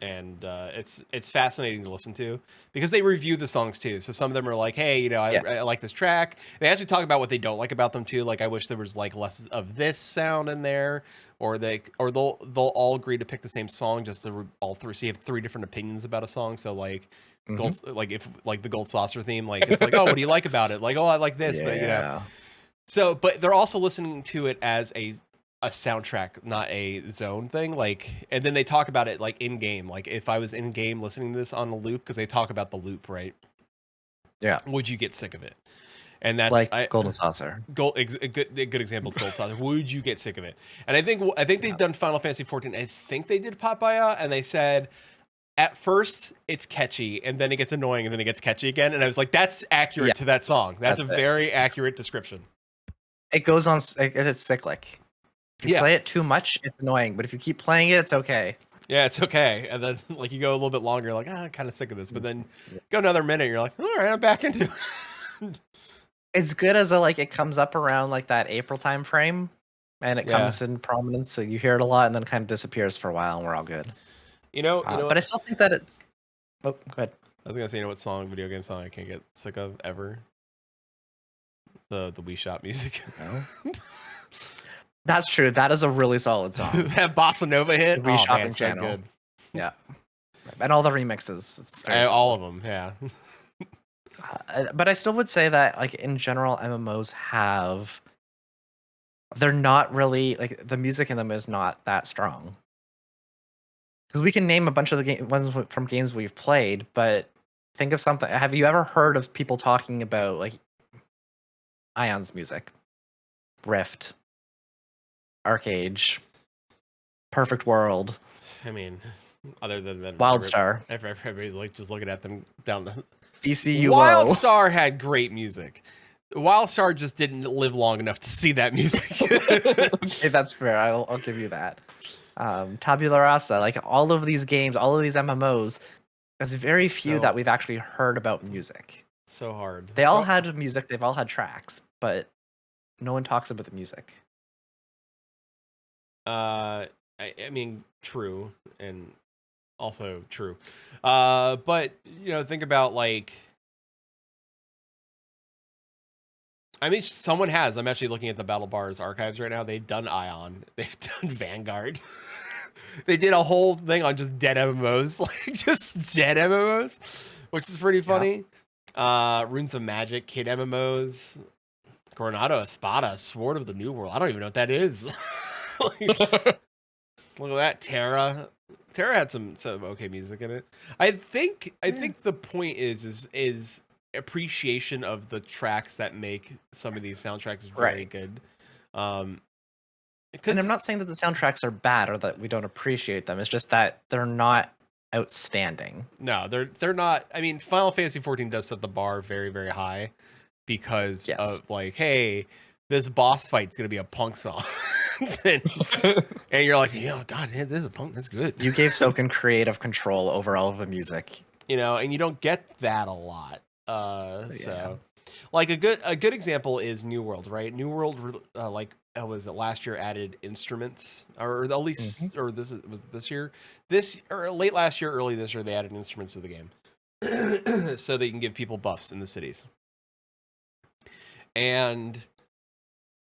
And it's fascinating to listen to because they review the songs too. So some of them are like, hey, you know, I like this track. They actually talk about what they don't like about them too. Like, I wish there was like less of this sound in there, or they'll all agree to pick the same song just to all three. So you have three different opinions about a song. So like, gold, like if like the Gold Saucer theme, like it's like, oh, what do you like about it? Like, oh, I like this, but you know. So, but they're also listening to it as a soundtrack, not a zone thing. Like, and then they talk about it like in game. Like, if I was in game listening to this on a loop, because they talk about the loop, right? Yeah. Would you get sick of it? And that's like Golden Saucer. A good example is Gold Saucer. Would you get sick of it? And I think they've done Final Fantasy 14. I think they did Papaya, and they said at first it's catchy, and then it gets annoying, and then it gets catchy again. And I was like, that's accurate to that song. That's a very accurate description. It goes on. It's cyclic. If you play it too much, it's annoying. But if you keep playing it, it's okay. Yeah, it's okay. And then like you go a little bit longer, you're like, I'm kind of sick of this. But then go another minute, you're like, all right, I'm back into it. It's good as it comes up around like that April time frame, and it comes in prominence. So you hear it a lot, and then it kind of disappears for a while, and we're all good. You know. But I still think that it's. Oh, go ahead. I was gonna say, you know what video game song I can't get sick of ever? The Wii Shop music. No. That's true. That is a really solid song. That bossa nova hit. The Wii Shopping Channel. So good. Yeah. And all the remixes. All of them. Yeah. But I still would say that, like, in general, MMOs they're not really, like, the music in them is not that strong. Because we can name a bunch of the ones from games we've played, but think of something. Have you ever heard of people talking about, like, Ion's music? Rift. Arcade, Perfect World. I mean, other than WildStar. Everybody's like just looking at them down the DCU. WildStar had great music. WildStar just didn't live long enough to see that music. Okay, that's fair. I'll give you that. Tabula Rasa, like all of these games, all of these MMOs, there's very few that we've actually heard about music. So hard. They all had music. They've all had tracks, but no one talks about the music. I mean, true, and also true. But you know, think about like, I mean, someone has. I'm actually looking at the Battle Bars archives right now. They've done Ion. They've done Vanguard. They did a whole thing on just dead MMOs, like just dead MMOs, which is pretty funny. Runes of Magic, Kid MMOs, Coronado Espada, Sword of the New World. I don't even know what that is. Like, look at that. Terra had some okay music in it. I think the point is appreciation of the tracks that make some of these soundtracks very good. And I'm not saying that the soundtracks are bad or that we don't appreciate them. It's just that they're not outstanding. No, they're not. I mean, Final Fantasy 14 does set the bar very, very high because of like, hey, this boss fight's gonna be a punk song. And you're like, you know, God, this is a punk. That's good. You gave Soken creative control over all of the music, you know, and you don't get that a lot. So, like a good example is New World, right? New World, was it last year added instruments, or at least, or was this year, or late last year, early this year, they added instruments to the game, so they can give people buffs in the cities. And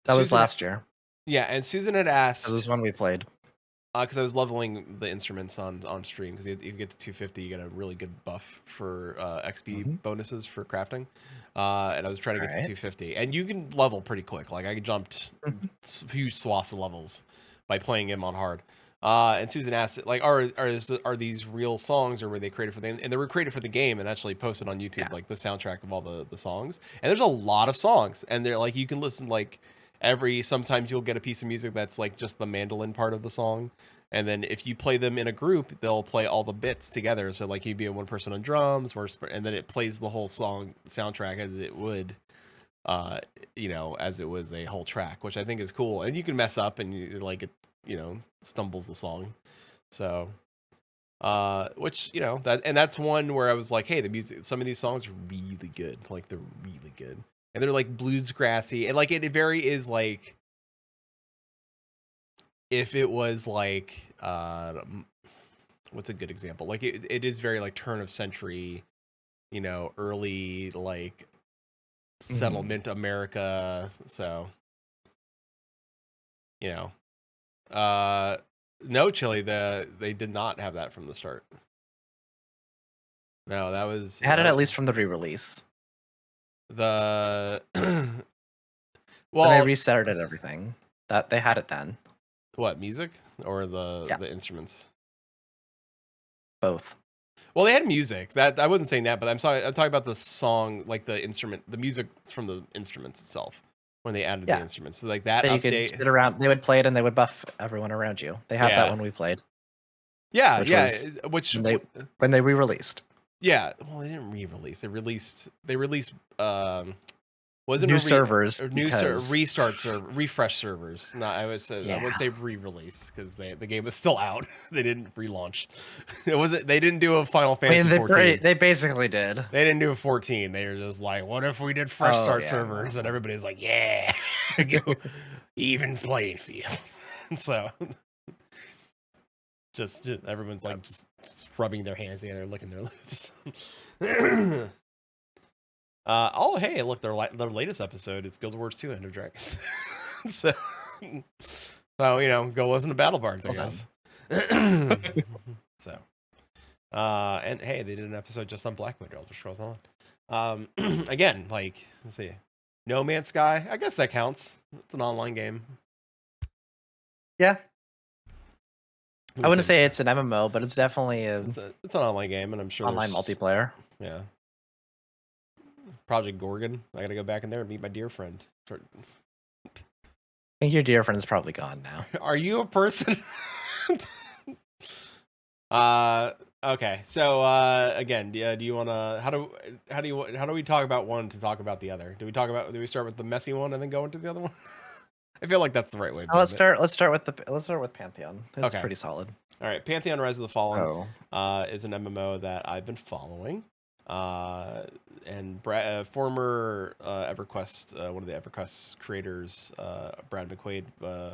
that was last year. Yeah, and Susan had asked. This was one we played. Because I was leveling the instruments on stream, because if you get to 250, you get a really good buff for XP bonuses for crafting. And I was trying to get to 250. And you can level pretty quick. Like, I jumped huge swaths of levels by playing him on hard. And Susan asked, like, are these real songs, or were they created for them? And they were created for the game and actually posted on YouTube, like the soundtrack of all the songs. And there's a lot of songs. And they're like, you can listen, like, sometimes you'll get a piece of music that's like just the mandolin part of the song, And then if you play them in a group, they'll play all the bits together. So like you'd be one person on drums, and then it plays the whole song soundtrack as it would, as it was a whole track, which I think is cool. And you can mess up and it stumbles the song. So, that's one where I was like, hey, the music, some of these songs are really good. Like they're really good. And they're like bluesgrassy. And like it very is like, if it was like, what's a good example? Like it is very like turn of century, early like settlement America. So, no, Chili, they did not have that from the start. No, that was... They had it at least from the re-release. Well, they restarted everything. That they had it then. What, music or the instruments? Both. Well, they had music. That I wasn't saying that, but I'm talking about the song, like the instrument, the music from the instruments itself when they added the instruments. So like that you update. could sit around. They would play it and they would buff everyone around you. They had that when we played. Yeah, which when they re-released. Yeah, well, they didn't re-release. They released was it new servers, restart server, refresh servers. No, I would say re-release because the game was still out. They didn't relaunch. They didn't do a Final Fantasy 14. They basically did. They didn't do a 14. They were just like, what if we did fresh start servers? And everybody's like, yeah, even playing field. So just everyone's like just rubbing their hands together, licking their lips. Hey, look, their latest episode is Guild Wars 2 End of Dragons. so go listen to Battle Bards, I guess. So, and hey, they did an episode just on Black Widow, Elder Scrolls Online. Again, like, let's see, No Man's Sky, I guess that counts. It's an online game. Yeah. I wouldn't say it's an MMO, but it's definitely it's an online game, and I'm sure online multiplayer. Yeah. Project Gorgon. I gotta go back in there and meet my dear friend. I think your dear friend is probably gone now. Are you a person? Okay. So again, do you want to? How do we talk about one to talk about the other? Do we start with the messy one and then go into the other one? I feel like that's the right way. Let's start with Pantheon. It's pretty solid. All right, Pantheon: Rise of the Fallen is an MMO that I've been following. And former EverQuest, one of the EverQuest creators, Brad McQuaid,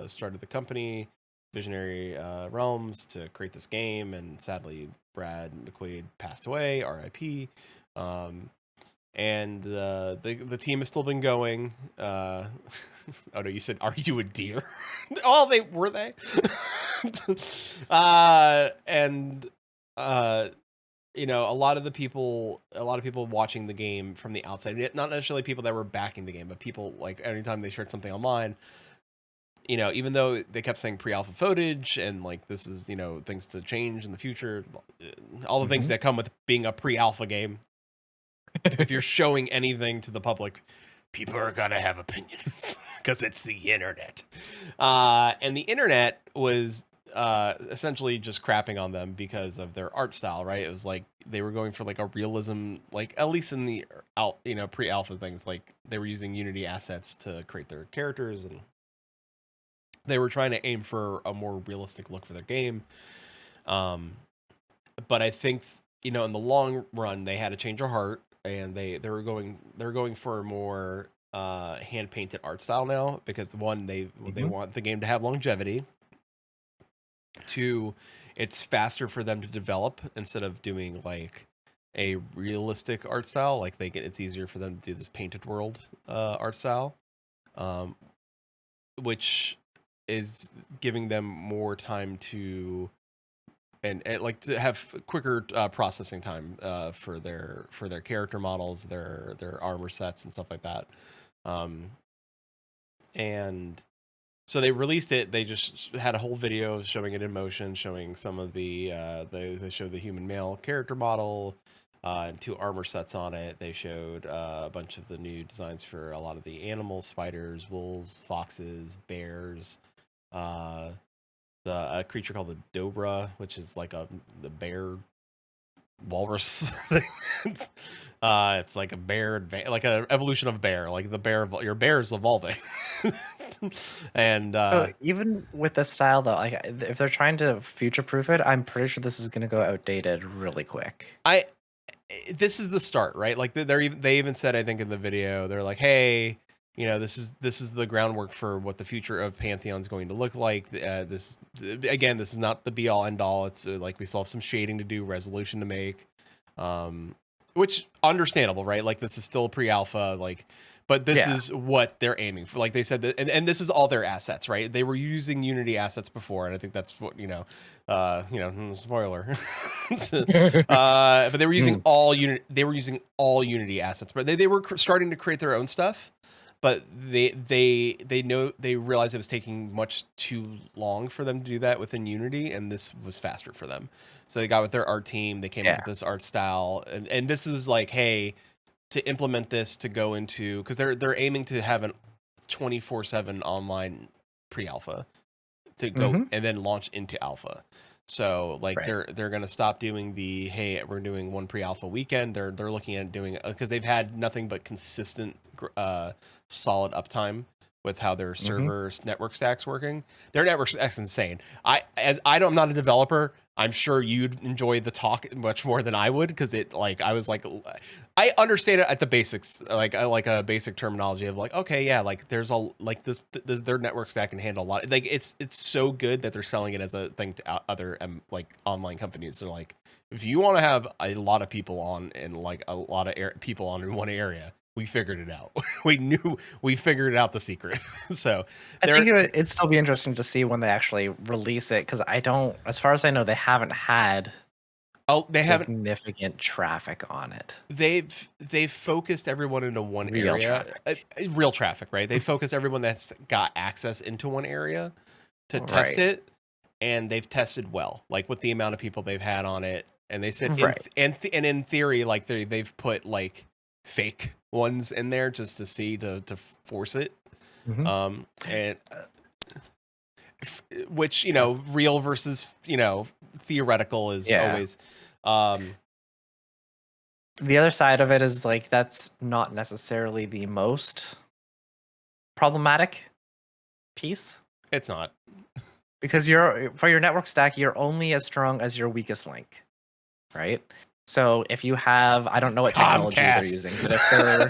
started the company, Visionary Realms, to create this game, and sadly, Brad McQuaid passed away, R.I.P. And the team has still been going. Oh no, you said, "Are you a deer?" Oh, were they? A lot of people watching the game from the outside, not necessarily people that were backing the game, but people like anytime they shared something online, even though they kept saying pre-alpha footage and like this is, things to change in the future, all the things that come with being a pre-alpha game. If you're showing anything to the public, people are gonna have opinions because it's the internet. And the internet was essentially just crapping on them because of their art style, right? It was like they were going for like a realism, like at least in the pre-alpha things, like they were using Unity assets to create their characters, and they were trying to aim for a more realistic look for their game. But I think in the long run they had a change of heart, and they were going for a more hand painted art style now, because one, they want the game to have longevity. Two, it's faster for them to develop instead of doing like a realistic art style. Like it's easier for them to do this painted world art style, which is giving them more time to and like to have quicker processing time for their character models, their armor sets and stuff like that. And so they released it. They just had a whole video showing it in motion, showing some of the they showed the human male character model and 2 armor sets on it. They showed a bunch of the new designs for a lot of the animals: spiders, wolves, foxes, bears. a creature called the Dobra, which is like the bear walrus thing. It's like a bear, like an evolution of bear, like the bear. Your bear is evolving. And So even with this style, though, like if they're trying to future-proof it, I'm pretty sure this is going to go outdated really quick. This is the start, right? Like they even said, I think in the video, they're like, hey, this is the groundwork for what the future of Pantheon is going to look like. This is not the be all end all. It's like we still have some shading to do, resolution to make, which understandable, right? Like this is still pre-alpha, like, but this is what they're aiming for. Like they said that, and this is all their assets, right? They were using Unity assets before, and I think that's what spoiler. But they were using all Unity. They were using all Unity assets, but they were starting to create their own stuff. But they realized it was taking much too long for them to do that within Unity, and this was faster for them. So they got with their art team. They came up with this art style, and this was like, hey, to implement this to go into, because they're aiming to have an 24/7 online pre-alpha to go and then launch into alpha. So like they're gonna stop doing the, hey, we're doing one pre-alpha weekend. They're looking at doing, because they've had nothing but consistent solid uptime with how their server network stack's working. Their network stack's insane. I'm not a developer. I'm sure you'd enjoy the talk much more than I would, because I understand it at the basics, like a basic terminology of like, okay, yeah, like there's this their network stack can handle a lot. Like it's so good that they're selling it as a thing to other like online companies. They're like, if you want to have a lot of people on and like a lot of people on in one area, we figured it out. We figured out the secret. So I think it'd still be interesting to see when they actually release it, because as far as I know, they haven't had significant traffic on it. They've focused everyone into one area. Real traffic, right? They focus everyone that's got access into one area to test it, and they've tested well, like with the amount of people they've had on it. And they said, and in theory, like they've put like fake ones in there just to see to force it, and which real versus theoretical is always. The other side of it is like that's not necessarily the most problematic piece. It's not, because for your network stack, you're only as strong as your weakest link, right? So if you have, I don't know what technology they're using, but if they're,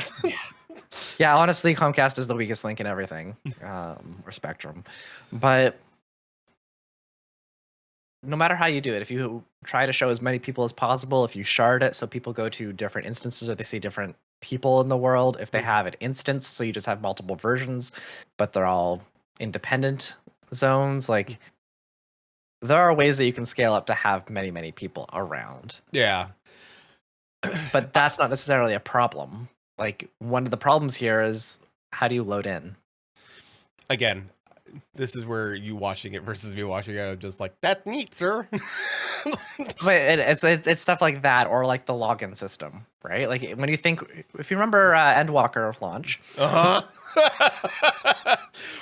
yeah, honestly, Comcast is the weakest link in everything, or Spectrum. But no matter how you do it, if you try to show as many people as possible, if you shard it so people go to different instances or they see different people in the world, if they have it instance, so you just have multiple versions, but they're all independent zones, like there are ways that you can scale up to have many, many people around. Yeah. But that's not necessarily a problem. Like one of the problems here is, how do you load in? Again, this is where you watching it versus me watching it, I'm just like, that's neat, sir. But it's stuff like that, or like the login system, right? Like when you think, if you remember Endwalker launch,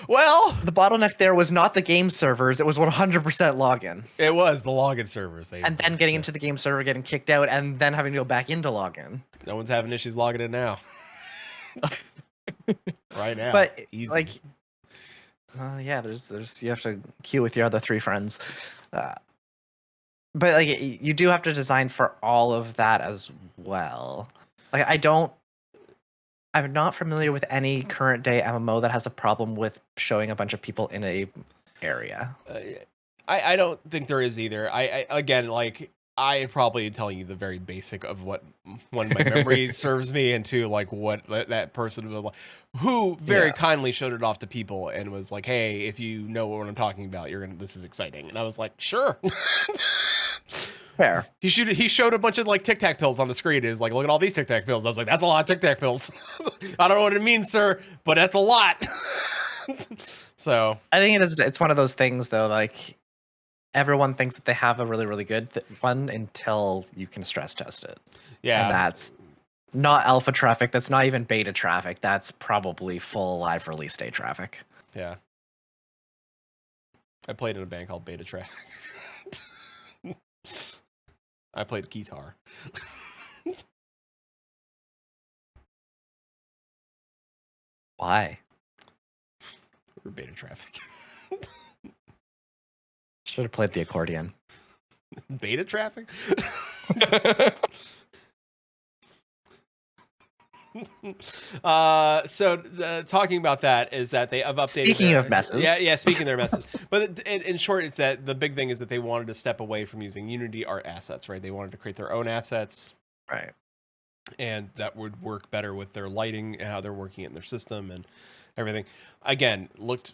well, the bottleneck there was not the game servers; it was 100% login. It was the login servers, and then getting into the game server, getting kicked out, and then having to go back into login. No one's having issues logging in now. Right now, but easy. Like, yeah, there's you have to queue with your other 3 friends. But like you do have to design for all of that as well. Like I'm not familiar with any current day MMO that has a problem with showing a bunch of people in a area. I don't think there is either. I again, like I probably telling you the very basic of what one my memory serves me, and two, like what that person was like, who very kindly showed it off to people and was like, hey, if you know what I'm talking about, this is exciting. And I was like, sure. Fair. He showed a bunch of like Tic Tac pills on the screen. It was like, look at all these Tic Tac pills. I was like, that's a lot of Tic Tac pills. I don't know what it means, sir, but that's a lot. So I think it's one of those things though, like everyone thinks that they have a really, really good one until you can stress test it. Yeah. And that's not alpha traffic. That's not even beta traffic. That's probably full live release day traffic. Yeah. I played in a band called Beta Traffic. I played guitar. Why? Or Beta Traffic. Should have played the accordion. Beta Traffic? Talking about that is that they have updated. Speaking of messes. Yeah, speaking of their messes. But in short, it's that the big thing is that they wanted to step away from using Unity art assets, right? They wanted to create their own assets. Right. And that would work better with their lighting and how they're working it in their system and everything. Again,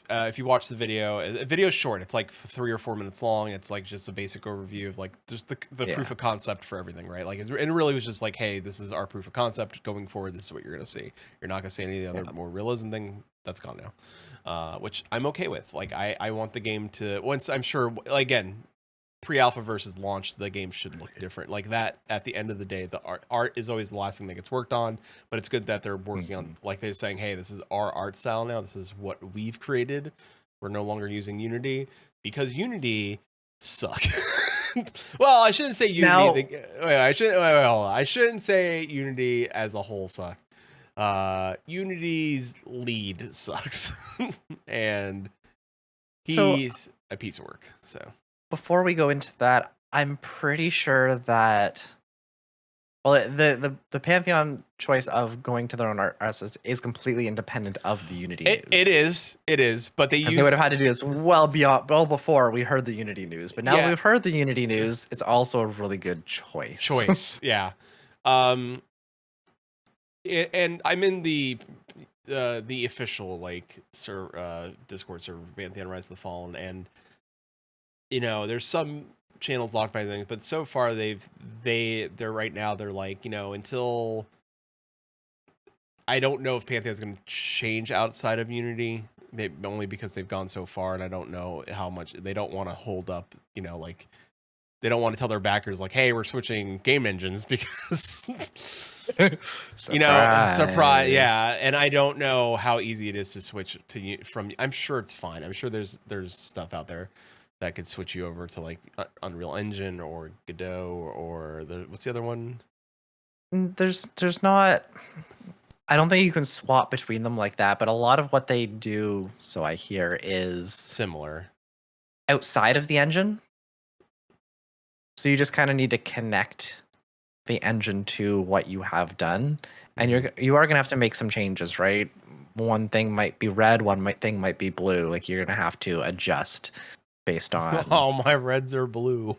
if you watch the video's short. It's like 3 or 4 minutes long. It's like just a basic overview of like just the proof of concept for everything, right? Like it really was just like, hey, this is our proof of concept going forward. This is what you're gonna see. You're not gonna see any of the other more realism thing. That's gone now, which I'm okay with. Like I want the game to I'm sure again. Pre-alpha versus launch, the game should look different. Like that, at the end of the day, the art is always the last thing that gets worked on. But it's good that they're working on, like they're saying, hey, this is our art style now. This is what we've created. We're no longer using Unity because Unity suck. Well, I shouldn't say Unity. I shouldn't say Unity as a whole suck. Unity's lead sucks, and he's a piece of work. So. Before we go into that, I'm pretty sure that the Pantheon choice of going to their own art assets is completely independent of the Unity news. It is, but they would have had to do this well before we heard the Unity news. But now that we've heard the Unity news, it's also a really good choice. Yeah. And I'm in the official Discord server, Pantheon Rise of the Fallen, and there's some channels locked by things, but so far they're right now they're like, until I don't know if Pantheon's going to change outside of Unity, maybe only because they've gone so far, and I don't know how much they don't want to hold up, like they don't want to tell their backers like, hey, we're switching game engines because surprise. Yeah. And I don't know how easy it is to switch from, I'm sure it's fine. I'm sure there's stuff out there that could switch you over to like Unreal Engine or Godot or what's the other one? There's not. I don't think you can swap between them like that, but a lot of what they do, so I hear, is similar outside of the engine. So you just kind of need to connect the engine to what you have done, and you are gonna have to make some changes, right? One thing might be red, thing might be blue. Like you're gonna have to adjust based on. Oh, my reds are blue.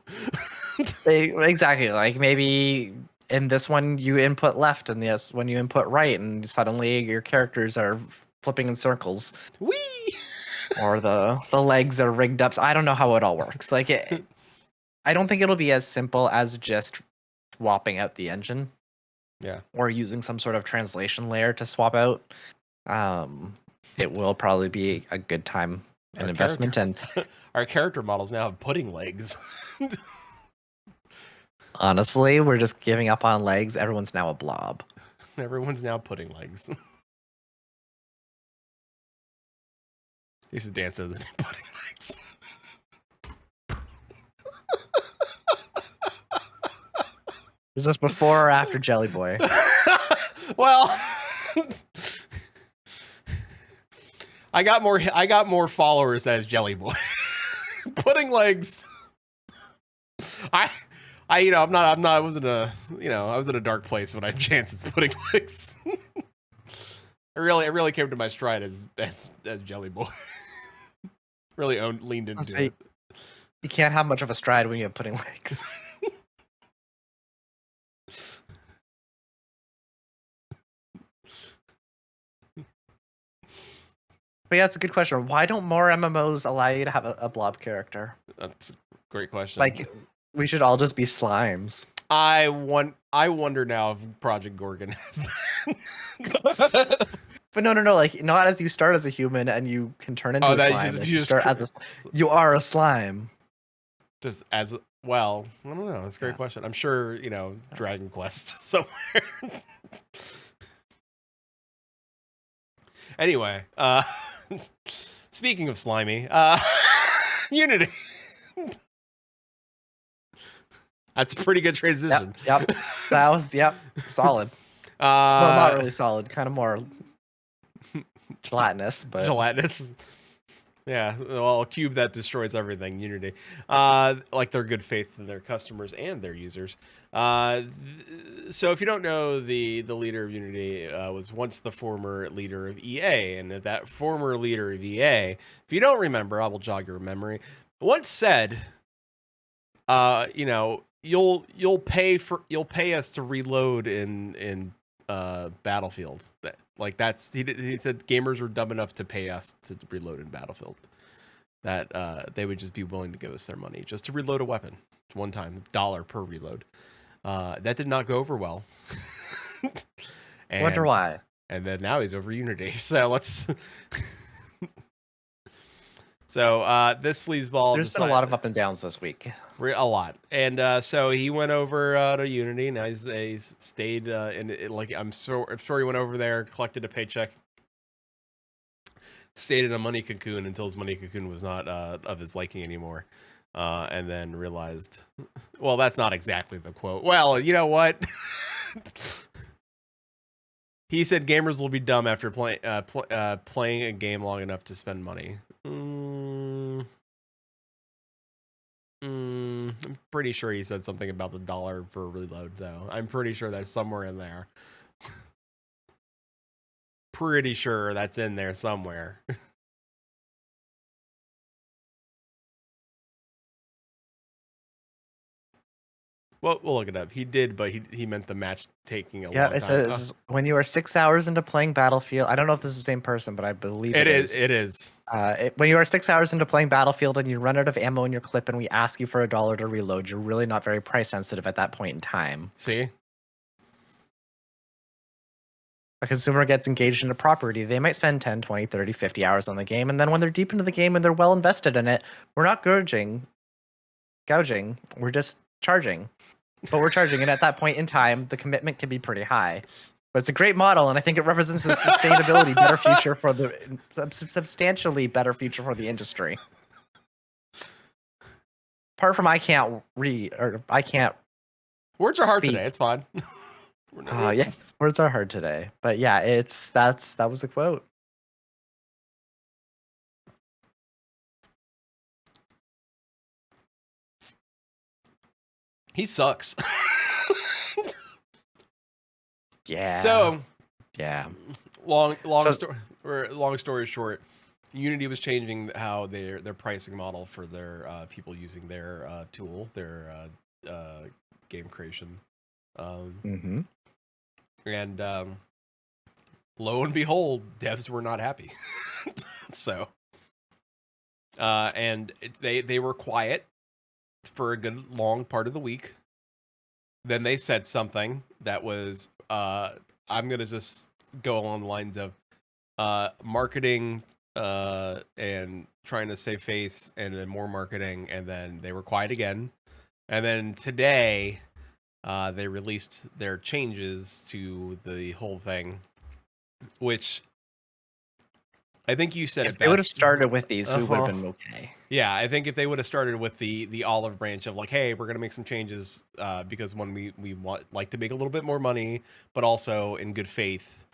Exactly. Like maybe in this one you input left, and yes, when you input right, and suddenly your characters are flipping in circles. Whee! Or the legs are rigged up. So I don't know how it all works. Like I don't think it'll be as simple as just swapping out the engine. Yeah. Or using some sort of translation layer to swap out. It will probably be a good time and investment, and our character models now have pudding legs. Honestly, we're just giving up on legs. Everyone's now a blob. Everyone's now pudding legs. I used to dance to the pudding legs. Is this before or after Jelly Boy? Well, I got more followers as Jelly Boy. Pudding legs. I was in a dark place when I chanced it's pudding legs. I really came to my stride as Jelly Boy. Really leaned into it. You can't have much of a stride when you have pudding legs. But yeah, it's a good question. Why don't more MMOs allow you to have a blob character? That's a great question. Like, we should all just be slimes. I wonder now if Project Gorgon has that. But no. Like, not as you start as a human and you can turn into a slime. You are a slime. Just as well, I don't know. That's a great question. I'm sure Dragon Quest somewhere. Anyway, speaking of slimy, Unity. That's a pretty good transition. Yep. That was solid. Well, not really solid. Kind of more gelatinous, but gelatinous. Yeah, well, a cube that destroys everything, Unity. Like their good faith in their customers and their users. So if you don't know, the leader of Unity was once the former leader of EA, and that former leader of EA, if you don't remember, I will jog your memory, once said, you know, you'll pay us to reload in Battlefield. He said gamers were dumb enough to pay us to reload in Battlefield. That they would just be willing to give us their money just to reload a weapon one time, $1 per reload. That did not go over well. Wonder why. And then now he's over Unity. So let's. So this sleazeball. There's been a lot of up and downs this week. A lot, and so he went over to Unity. Now he's stayed like I'm sure he went over there, collected a paycheck, stayed in a money cocoon until his money cocoon was not of his liking anymore, and then realized, well, that's not exactly the quote. Well, you know what? He said gamers will be dumb after playing a game long enough to spend money. I'm pretty sure he said something about the $1 for reload, though. I'm pretty sure that's somewhere in there. Pretty sure that's in there somewhere. Well, we'll look it up. He did, but he meant the match taking a long time. Yeah, it says when you are 6 hours into playing Battlefield. I don't know if this is the same person, but I believe it is. It is. When you are 6 hours into playing Battlefield and you run out of ammo in your clip and we ask you for $1 to reload, you're really not very price sensitive at that point in time. See? A consumer gets engaged in a property, they might spend 10, 20, 30, 50 hours on the game, and then when they're deep into the game and they're well invested in it, we're not gouging, we're just charging. But we're charging, and at that point in time, the commitment can be pretty high. But it's a great model, and I think it represents a sustainability better future for the substantially better future for the industry. Apart from I can't. Words are hard speak. today. It's fine. Yeah, words are hard today. But yeah, that was the quote. He sucks. Yeah. So, yeah. Long story short, Unity was changing how their pricing model for their people using their tool, their game creation. And lo and behold, devs were not happy. So, and they were quiet for a good long part of the week. Then they said something that was I'm gonna just go along the lines of marketing and trying to save face, and then more marketing, and then they were quiet again. And then today they released their changes to the whole thing, which I think you said if it they would have best. started with these, we would have been okay. Yeah, I think if they would have started with the olive branch of like, hey, we're gonna make some changes because when we like to make a little bit more money, but also in good faith,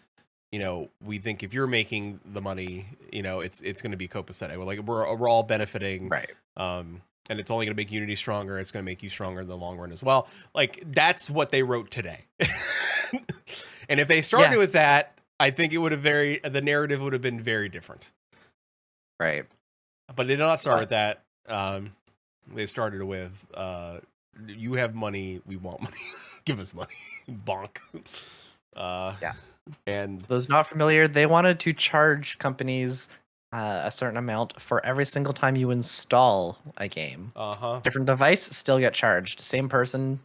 you know, we think if you're making the money, you know, it's gonna be copacetic. We're all benefiting, Right? And it's only gonna make Unity stronger. It's gonna make you stronger in the long run as well. Like that's what they wrote today. And if they started with that, I think it would have the narrative would have been very different. Right. But they did not start with that. They started with, you have money, we want money. Give us money. Bonk. Yeah. And those not familiar, they wanted to charge companies a certain amount for every single time you install a game. Different device, still get charged. Same person,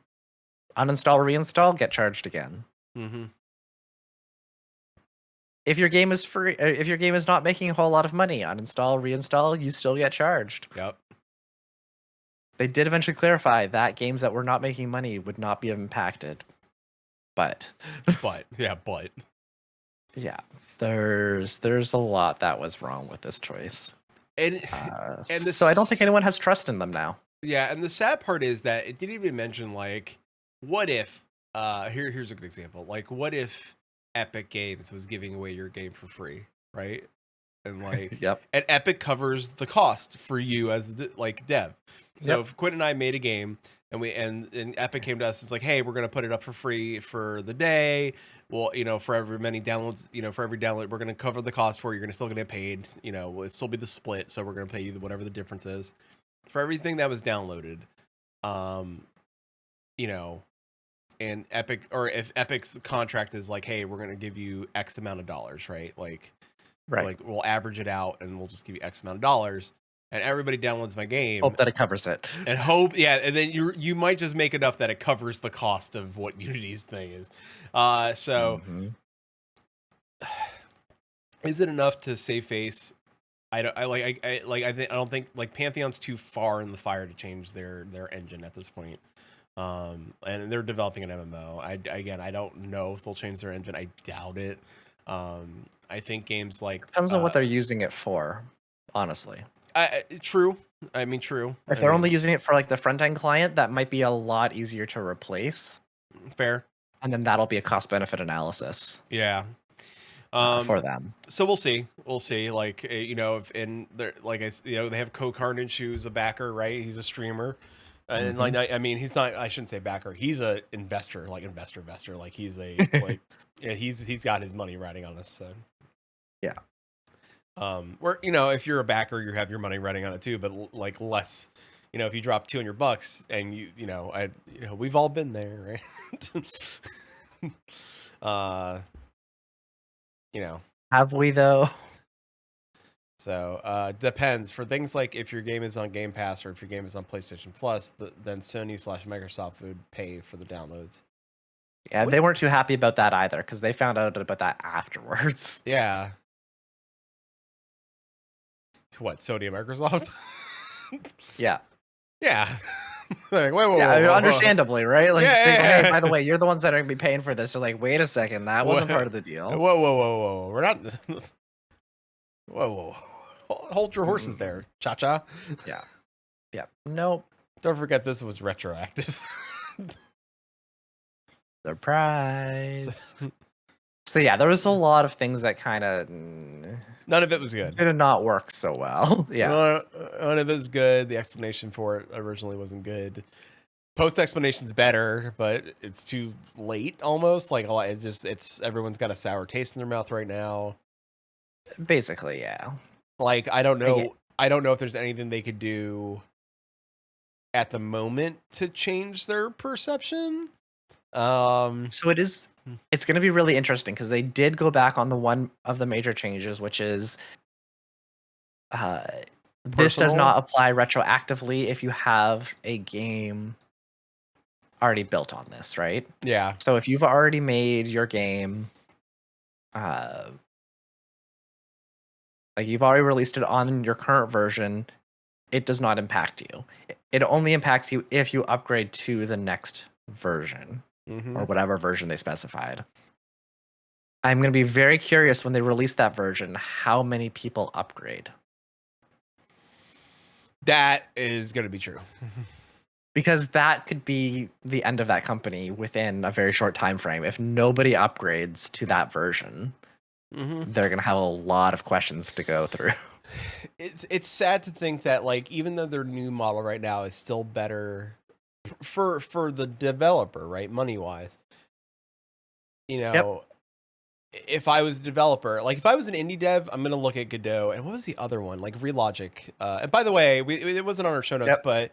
uninstall, reinstall, get charged again. If your game is free, if your game is not making a whole lot of money, uninstall, reinstall, you still get charged. Yep. They did eventually clarify that games that were not making money would not be impacted. But yeah, there's a lot that was wrong with this choice. And this, so I don't think anyone has trust in them now. Yeah, and the sad part is that it didn't even mention like, what if? Here's a good example. Like, what if Epic Games was giving away your game for free, right? And like, Yep. and Epic covers the cost for you as like dev. So if Quinton and I made a game and Epic came to us, it's like, hey, we're gonna put it up for free for the day. Well, for every many downloads, for every download, we're gonna cover the cost for you. You're gonna still gonna get paid. It'll still be the split, so we're gonna pay you whatever the difference is for everything that was downloaded. And Epic, or if Epic's contract is like, hey, we're gonna give you X amount of dollars, right? Like we'll average it out and we'll just give you X amount of dollars, and everybody downloads my game. Hope that it covers it. And and then you might just make enough that it covers the cost of what Unity's thing is. Is it enough to save face? I don't think like Pantheon's too far in the fire to change their engine at this point. And they're developing an MMO. I don't know if they'll change their engine. I doubt it. I think games like depends on what they're using it for, honestly. True. I mean, true. If they're only using it for like the front end client, that might be a lot easier to replace. Fair. And then that'll be a cost benefit analysis. Yeah. For them. So we'll see. Like, if in there, like they have Co-Carnage, who's a backer, right? He's a streamer. And like, I mean, he's not, I shouldn't say backer. He's a investor, like investor. Like he's a, like, yeah, he's got his money riding on this. So. Yeah. Where, if you're a backer, you have your money riding on it too, but like less, if you drop $200 and we've all been there, right? Have we though? So depends. For things like if your game is on Game Pass or if your game is on PlayStation Plus, then Sony/Microsoft would pay for the downloads. Yeah, they weren't too happy about that either because they found out about that afterwards. Yeah. What, Sony and Microsoft? Yeah. Yeah. Like, whoa, understandably, right? Like, yeah. Hey, by the way, you're the ones that are going to be paying for this. So, like, wait a second, that wasn't part of the deal. Whoa. We're not. Whoa. Hold your horses there, cha-cha. Yeah. Nope. Don't forget this was retroactive. Surprise. So yeah, there was a lot of things that kind of none of it was good. Did not work so well. Yeah, none of it was good. The explanation for it originally wasn't good. Post explanation's better, but it's too late almost. Like it's everyone's got a sour taste in their mouth right now. Basically, yeah. Like I don't know if there's anything they could do at the moment to change their perception. So it's going to be really interesting because they did go back on the one of the major changes, which is this does not apply retroactively if you have a game already built on this, right? Yeah. So if you've already made your game, like you've already released it on your current version, it does not impact you. It only impacts you if you upgrade to the next version. Or whatever version they specified. I'm going to be very curious when they release that version, how many people upgrade. That is going to be true. Because that could be the end of that company within a very short time frame. If nobody upgrades to that version, they're going to have a lot of questions to go through. It's sad to think that, like, even though their new model right now is still better for the developer, right, money wise, if I was a developer, like if I was an indie dev, I'm gonna look at Godot and what was the other one, like Relogic. And by the way, it wasn't on our show notes, but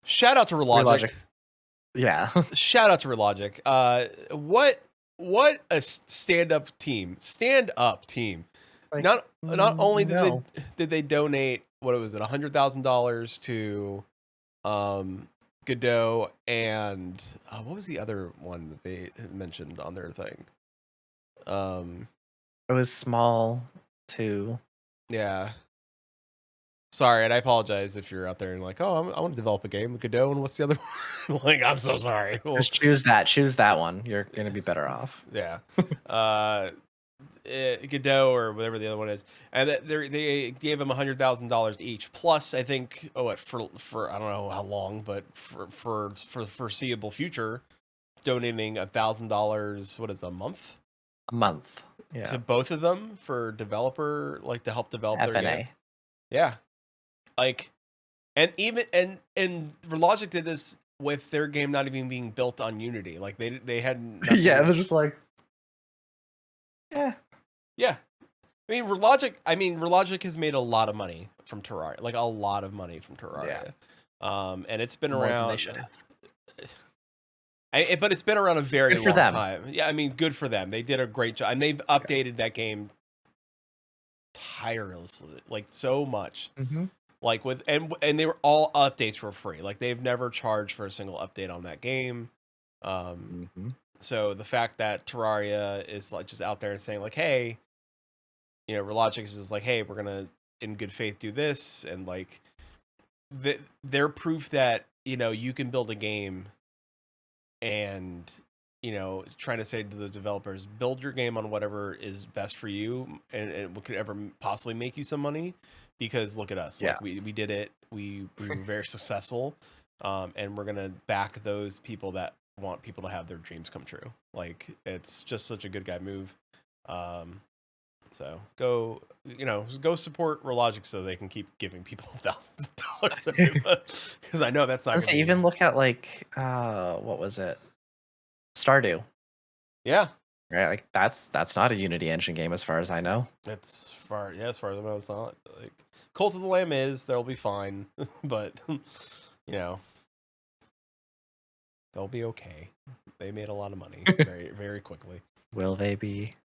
shout out to Relogic. Yeah. Shout out to Relogic. What a stand up team. Like, not only did they donate, what was it, $100,000 to Godot, and what was the other one that they had mentioned on their thing? It was small too. Yeah. Sorry, and I apologize if you're out there and like, I want to develop a game with Godot, and what's the other one? Like, I'm so sorry. Just choose that one. You're gonna be better off. Yeah. Godot or whatever the other one is, and that they gave him $100,000 each. Plus, I think for I don't know how long, but for the foreseeable future, donating $1,000. What is it, a month? A month. Yeah. To both of them for developer, like to help develop their game. FNA. Yeah, like, and even and Logic did this with their game not even being built on Unity. Like they had nothing. Yeah, they're just like, yeah. Yeah. I mean, Relogic has made a lot of money from Terraria, like a lot of money from Terraria. And it's been More than they around. should have. But it's been around a very Good for long them. time. Yeah, I mean, good for them. They did a great job, and they've updated that game tirelessly, like so much. Mm-hmm. Like with and they were all updates for free. Like they've never charged for a single update on that game. Mm-hmm. So the fact that Terraria is like just out there and saying like, hey, you know, Relogic is just like, hey, we're gonna in good faith do this, and like they're proof that, you know, you can build a game and, you know, trying to say to the developers, build your game on whatever is best for you and what could ever possibly make you some money, because look at us. Yeah. Like we did it. We were very successful. And we're gonna back those people that want people to have their dreams come true. Like, it's just such a good guy move. So go support Relogic so they can keep giving people thousands of dollars every month. Because I know that's not. Let's even look at like what was it? Stardew. Yeah. Right, like that's not a Unity engine game as far as I know. As far as I know, it's not. Like, Cult of the Lamb is, they'll be fine, but you know, they'll be okay. They made a lot of money very, very quickly. Will they be?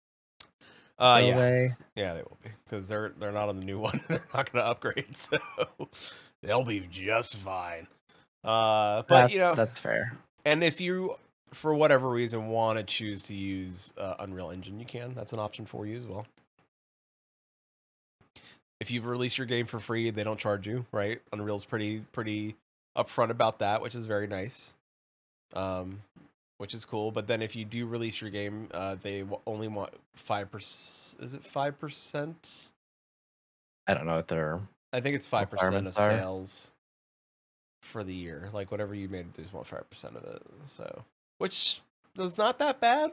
Yeah, they? Yeah, they will be, because they're not on the new one. They're not going to upgrade, so they'll be just fine. But you know, that's fair. And if you, for whatever reason, want to choose to use Unreal Engine, you can. That's an option for you as well. If you release your game for free, they don't charge you, right? Unreal's pretty upfront about that, which is very nice, which is cool. But then if you do release your game, they only want 5%. Is it 5%? I don't know what their. I think it's 5% of requirements are. sales for the year. Like whatever you made, they just want 5% of it. So, which is not that bad.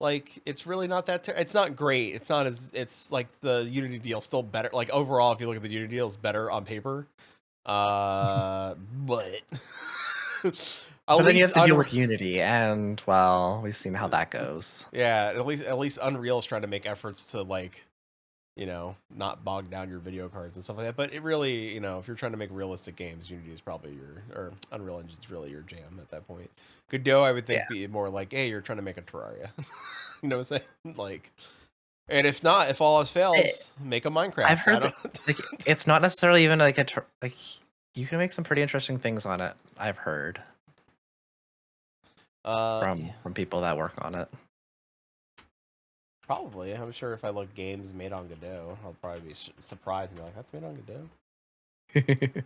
Like, it's really not that it's not great. It's not as, it's like the Unity deal still better. Like overall, if you look at the Unity deal, it's better on paper. But But then you have to deal with Unity, and well, we've seen how that goes. Yeah, at least Unreal is trying to make efforts to, like, you know, not bog down your video cards and stuff like that. But it really, you know, if you're trying to make realistic games, Unity is probably or Unreal Engine's really your jam at that point. Godot, I would think, be more like, hey, you're trying to make a Terraria. You know what I'm saying? Like, and if not, if all else fails, make a Minecraft. I've heard that, like, it's not necessarily even like like you can make some pretty interesting things on it. I've heard from people that work on it. Probably. I'm sure if I look games made on Godot, I'll probably be surprised and be like, that's made on Godot?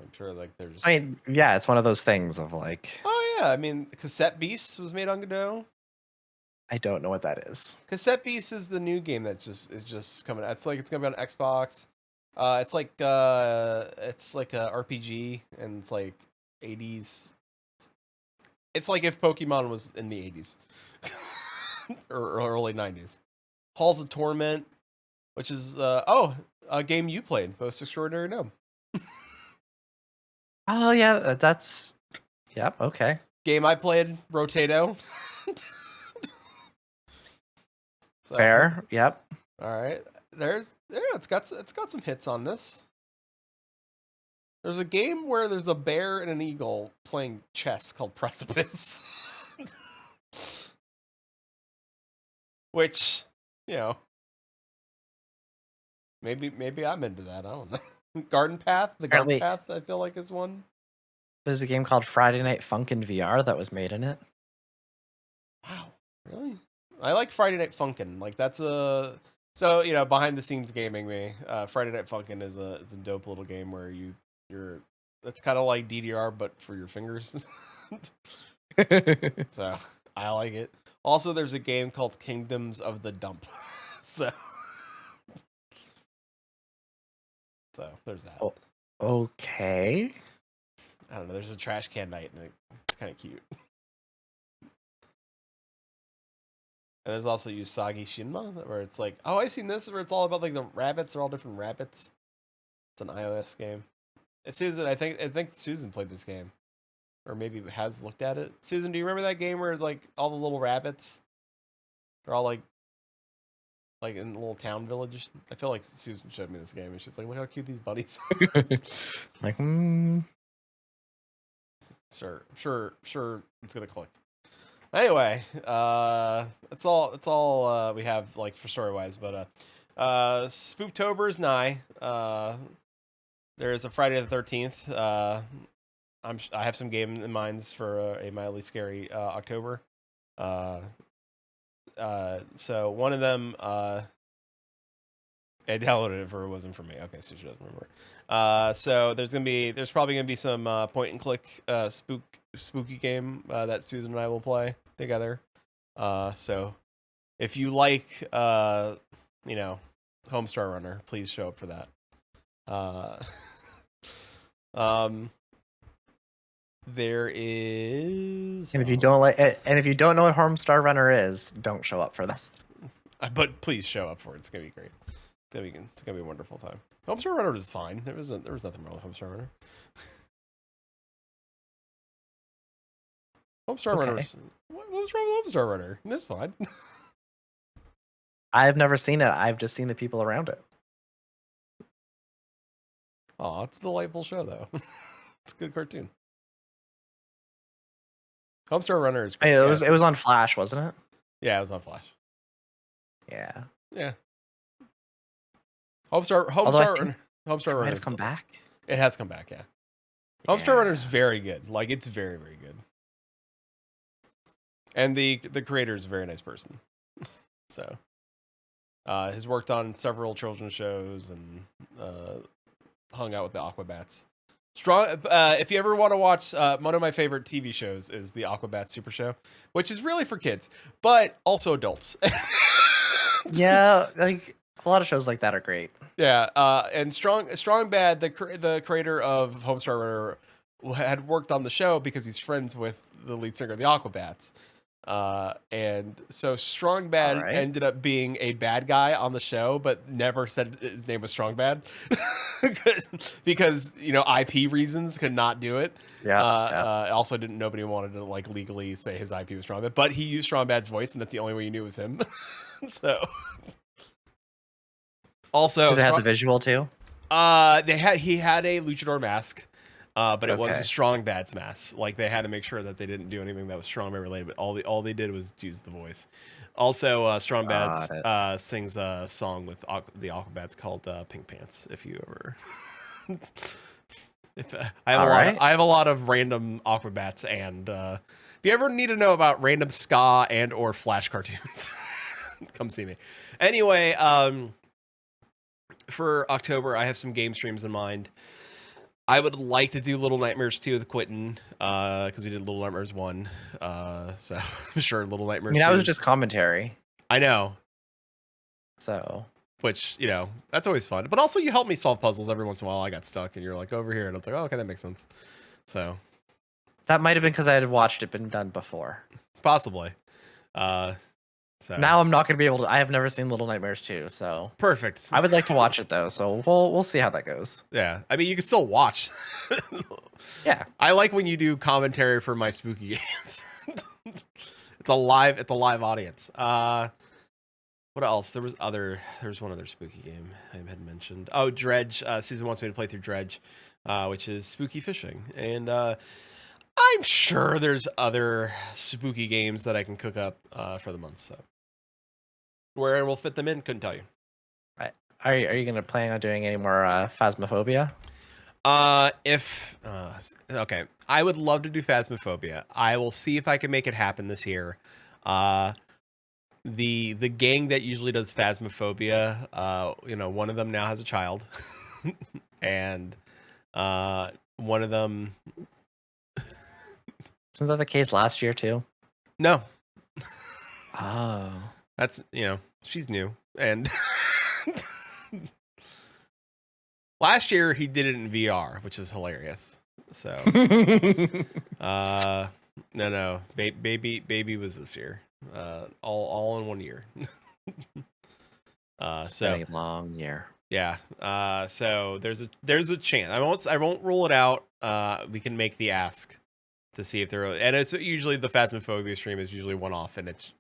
I'm sure, like, there's... I mean, yeah, it's one of those things of, like... Oh, yeah, I mean, Cassette Beasts was made on Godot. I don't know what that is. Cassette Beasts is the new game that is just coming out. It's like, it's gonna be on Xbox. It's like a RPG, and it's like 80s. It's like if Pokemon was in the 80s. Or early 90s. Halls of Torment, which is a game you played, Most Extraordinary Gnome. Oh yeah, that's okay. Game I played, Rotato. So, fair. Yep. All right. It's got some hits on this. There's a game where there's a bear and an eagle playing chess called Precipice. Which, you know, maybe I'm into that. I don't know. Garden Path, Garden Path, I feel like, is one. There's a game called Friday Night Funkin' VR that was made in it. Wow, really? I like Friday Night Funkin'. Like, that's a... So, you know, behind the scenes gaming me, Friday Night Funkin' is a dope little game where you're it's kind of like DDR but for your fingers. So I like it. Also, there's a game called Kingdoms of the Dump. So there's that. Oh, okay. I don't know. There's a trash can night, and it's kind of cute. And there's also Usagi Shinma, where it's like, oh, I've seen this, where it's all about like the rabbits. They're all different rabbits. It's an iOS game. It's Susan. I think Susan played this game, or maybe has looked at it. Susan, do you remember that game where like all the little rabbits, they're all like in a little town village? I feel like Susan showed me this game, and she's like, look how cute these bunnies are. Like, Sure, it's gonna click. Anyway, that's all we have like for story wise. But Spooktober is nigh. There's a Friday the 13th. I have some game in mind for a mildly scary October. So one of them, I downloaded it for it wasn't for me. Okay, so she doesn't remember. So there's probably gonna be some point and click spooky game that Susan and I will play together. So if you like Homestar Runner, please show up for that. There is, and if you don't know what Homestar Runner is, don't show up for that. but please show up for it. It's gonna be great. It's gonna be a wonderful time. Homestar Runner was fine. There was nothing wrong with Homestar Runner. Homestar Runner. What was wrong with Homestar Runner? It's fine. I've never seen it. I've just seen the people around it. Oh, it's a delightful show though. It's a good cartoon. Homestar Runner is great. Hey, it was on Flash, wasn't it? Yeah, it was on Flash. Yeah. Yeah. Homestar Runner Might have come back. It has come back, yeah. Homestar Runner is very good. Like, it's very, very good. And the creator is a very nice person. So, has worked on several children's shows and hung out with the Aquabats. Strong. If you ever want to watch, one of my favorite TV shows is the Aquabats Super Show, which is really for kids, but also adults. Yeah, like a lot of shows like that are great. Yeah, and Strong Bad, the creator of Homestar Runner, had worked on the show because he's friends with the lead singer of the Aquabats. And so Strong Bad ended up being a bad guy on the show, but never said his name was Strong Bad because IP reasons could not do it. Also nobody wanted to like legally say his IP was Strong Bad, but he used Strong Bad's voice, and that's the only way you knew it was him. So also did it have the visual too? He had a luchador mask. But it was a Strong Bad's mask. Like, they had to make sure that they didn't do anything that was Strong Bad related, but all they did was use the voice. Also, Strong Bad sings a song with the Aquabats called Pink Pants. If you ever, I have a lot of random Aquabats, and if you ever need to know about random ska and or Flash cartoons, come see me. Anyway, for October, I have some game streams in mind. I would like to do Little Nightmares 2 with Quinton, because we did Little Nightmares 1. So I'm sure Little Nightmares 2. That was just commentary. I know. So. Which, that's always fun. But also, you help me solve puzzles every once in a while. I got stuck, and you're like, over here. And I was like, oh, okay, that makes sense. So. That might have been because I had watched it been done before. Possibly. So. Now I'm not going to be able to. I have never seen Little Nightmares 2, so perfect. I would like to watch it though, so we'll see how that goes. Yeah, I mean, you can still watch. Yeah, I like when you do commentary for my spooky games. It's a live audience. What else? There was one other spooky game I had mentioned. Oh, Dredge. Susan wants me to play through Dredge, which is spooky fishing, and I'm sure there's other spooky games that I can cook up for the month. So. Where we'll fit them in, couldn't tell you. Right. Are you going to plan on doing any more Phasmophobia? Okay, I would love to do Phasmophobia. I will see if I can make it happen this year. The gang that usually does Phasmophobia, one of them now has a child, and one of them. Isn't that the case last year too? No. Oh. That's, she's new. And last year he did it in VR, which is hilarious. So, no, baby was this year. All in 1 year. It's been a long year. Yeah. So there's a chance. I won't rule it out. We can make the ask to see if they're, and it's usually the Phasmophobia stream is usually one off, and it's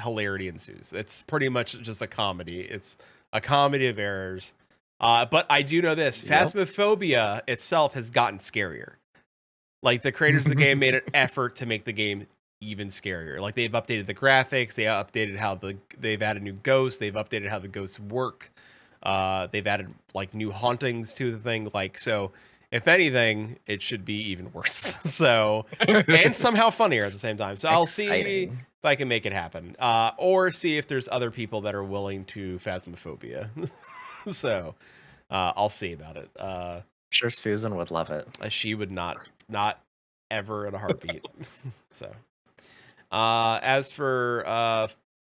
hilarity ensues. It's pretty much just a comedy. It's a comedy of errors. But I do know this: Phasmophobia itself has gotten scarier. Like the creators of the game made an effort to make the game even scarier. Like they've updated the graphics, they updated how they've added new ghosts, they've updated how the ghosts work. They've added like new hauntings to the thing. Like, so if anything, it should be even worse. So, and somehow funnier at the same time. So I'll see if I can make it happen. Or see if there's other people that are willing to Phasmophobia. So, I'll see about it. I'm sure Susan would love it. She would not ever in a heartbeat. So, as for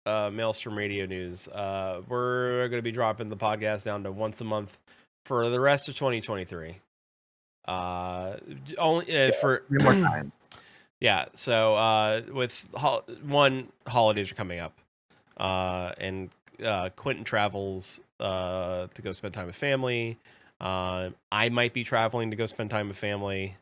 Maelstrom Radio news, we're going to be dropping the podcast down to once a month for the rest of 2023. Only for 3 more times. Yeah. So, with holidays are coming up, and Quinton travels to go spend time with family. I might be traveling to go spend time with family,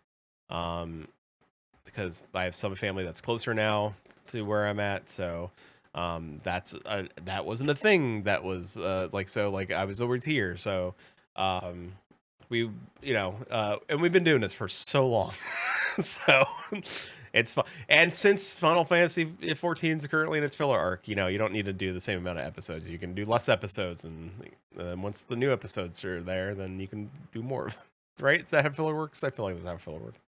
because I have some family that's closer now to where I'm at. So, that wasn't a thing that was like I was always here. So, we, and we've been doing this for so long, so it's fun. And since Final Fantasy 14 is currently in its filler arc, you don't need to do the same amount of episodes. You can do less episodes, and then once the new episodes are there, then you can do more of them. Right? Is that how filler works? I feel like that's how filler works.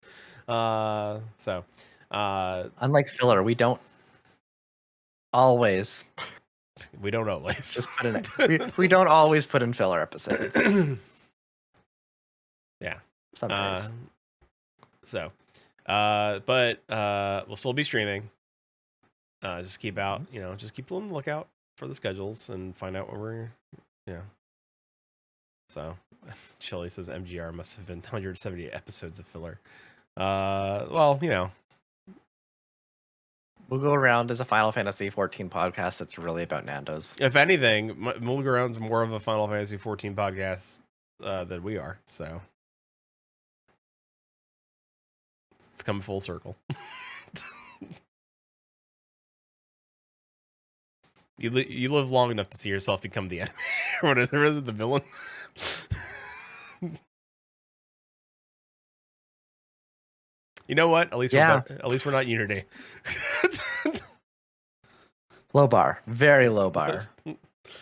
So, unlike filler, we don't always. We don't always. Just put in, we don't always put in filler episodes. Yeah. Some days. So, but we'll still be streaming. Just keep out, just keep on the lookout for the schedules and find out when we're, So, Chili says MGR must have been 170 episodes of filler. Well, We'll go around as a Final Fantasy 14 podcast that's really about Nando's. If anything, We'll Go Around's more of a Final Fantasy 14 podcast than we are. So it's come full circle. You live long enough to see yourself become the enemy, or whatever, the villain. You know what? At least we're not Unity. Low bar, very low bar.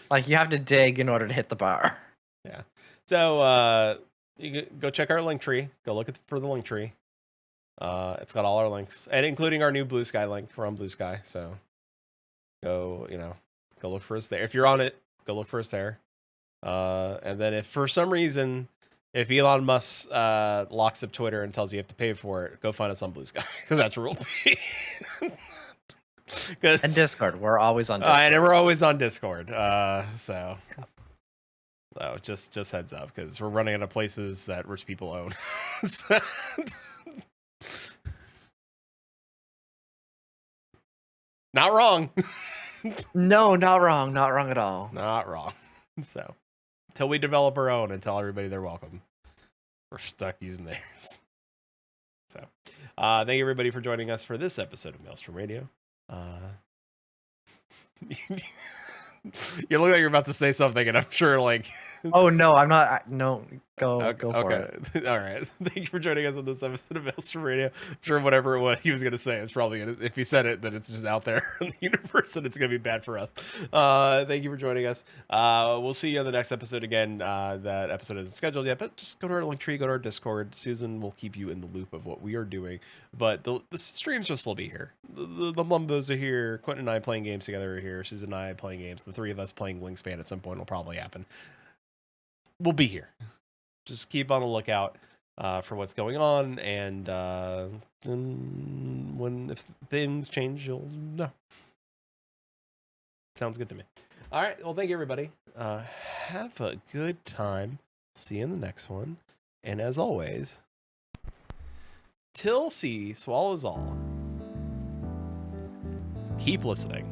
Like you have to dig in order to hit the bar. Yeah. So you go check our link tree. Go look for the link tree. It's got all our links, and including our new Blue Sky link. We're on Blue Sky, so go look for us there. If you're on it, go look for us there. And then if for some reason, if Elon Musk locks up Twitter and tells you have to pay for it, go find us on Blue Sky, because that's where we'll be. And Discord, we're always on Discord. And we're always on Discord. So just heads up, because we're running out of places that rich people own. So, not wrong. No, not wrong. Not wrong at all. Not wrong. So, until we develop our own and tell everybody they're welcome, we're stuck using theirs. So, thank you everybody for joining us for this episode of Maelstrom Radio. You look like you're about to say something, and I'm sure Oh no, I'm not. No, go for it. All right. Thank you for joining us on this episode of Maelstrom Radio. I'm sure whatever it was he was gonna say, it's probably if he said it, then it's just out there in the universe, and it's gonna be bad for us. Thank you for joining us. We'll see you on the next episode again. That episode isn't scheduled yet, but just go to our link tree, go to our Discord. Susan will keep you in the loop of what we are doing, but the streams will still be here. The Mumbos are here. Quentin and I playing games together are here. Susan and I playing games. The three of us playing Wingspan at some point will probably happen. We'll be here. Just keep on the lookout for what's going on, and if things change, you'll know. Sounds good to me. All right. Well, thank you, everybody. Have a good time. See you in the next one. And as always, till C swallows all. Keep listening.